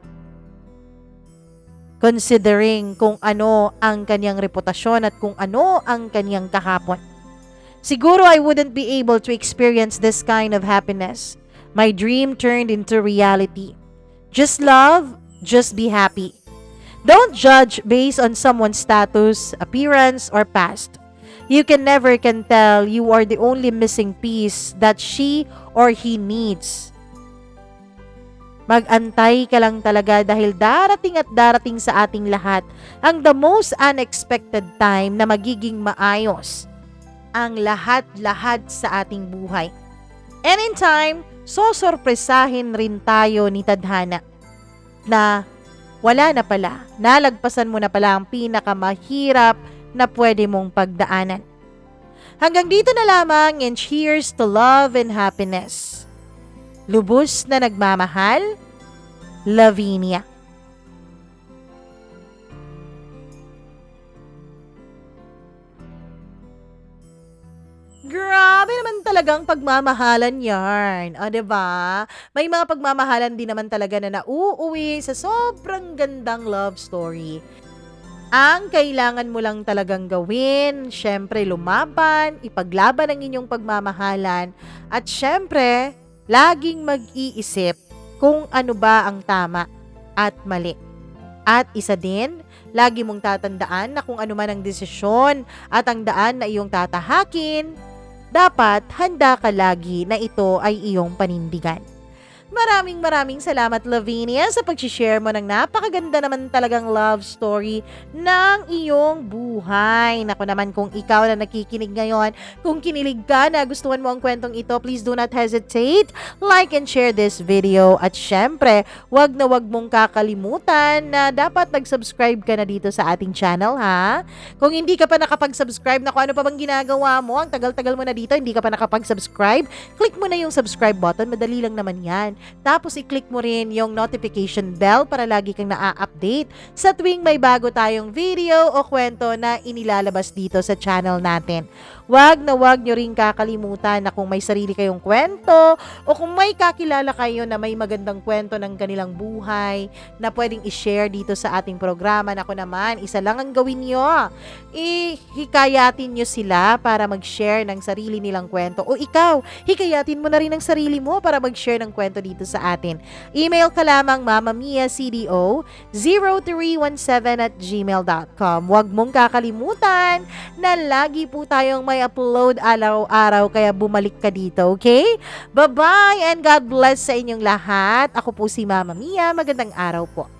[SPEAKER 1] Considering kung ano ang kanyang reputasyon at kung ano ang kanyang kahapon. Siguro I wouldn't be able to experience this kind of happiness. My dream turned into reality. Just love, just be happy. Don't judge based on someone's status, appearance, or past. You can never tell you are the only missing piece that she or he needs. Mag-antay ka lang talaga dahil darating at darating sa ating lahat ang the most unexpected time na magiging maayos ang lahat-lahat sa ating buhay. And in time, sosorpresahin rin tayo ni Tadhana na wala na pala, nalagpasan mo na pala ang pinakamahirap na pwede mong pagdaanan. Hanggang dito na lamang, and cheers to love and happiness. Lubos na nagmamahal, Lavinia. Grabe naman talagang pagmamahalan yarn. O, diba? May mga pagmamahalan din naman talaga na nauuwi sa sobrang gandang love story. Ang kailangan mo lang talagang gawin, syempre lumaban, ipaglaban ang inyong pagmamahalan, at syempre, laging mag-iisip kung ano ba ang tama at mali. At isa din, lagi mong tatandaan na kung ano man ang desisyon at ang daan na iyong tatahakin, dapat handa ka lagi na ito ay iyong panindigan. Maraming salamat, Lavinia, sa pag-share mo ng napakaganda naman talagang love story ng iyong buhay. Naku naman, kung ikaw na nakikinig ngayon, kung kinilig ka na gustuhan mo ang kwentong ito, please do not hesitate, like and share this video. At syempre, wag na wag mong kakalimutan na dapat nag-subscribe ka na dito sa ating channel, ha? Kung hindi ka pa nakapag-subscribe, na kung ano pa bang ginagawa mo, ang tagal-tagal mo na dito, hindi ka pa nakapag-subscribe, click mo na yung subscribe button, madali lang naman yan. Tapos i-click mo rin yung notification bell para lagi kang naa-update sa tuwing may bago tayong video o kwento na inilalabas dito sa channel natin. Wag na wag nyo rin kakalimutan na kung may sarili kayong kwento o kung may kakilala kayo na may magandang kwento ng kanilang buhay na pwedeng i-share dito sa ating programa. Naku naman, isa lang ang gawin nyo. Hikayatin nyo sila para mag-share ng sarili nilang kwento. O ikaw, hikayatin mo na rin ang sarili mo para mag-share ng kwento dito sa atin. Email ka lamang mamamiacdo0317@gmail.com. Huwag mong kakalimutan na lagi po tayong may upload araw-araw, kaya bumalik ka dito, okay? Bye-bye and God bless sa inyong lahat. Ako po si Mama Mia. Magandang araw po.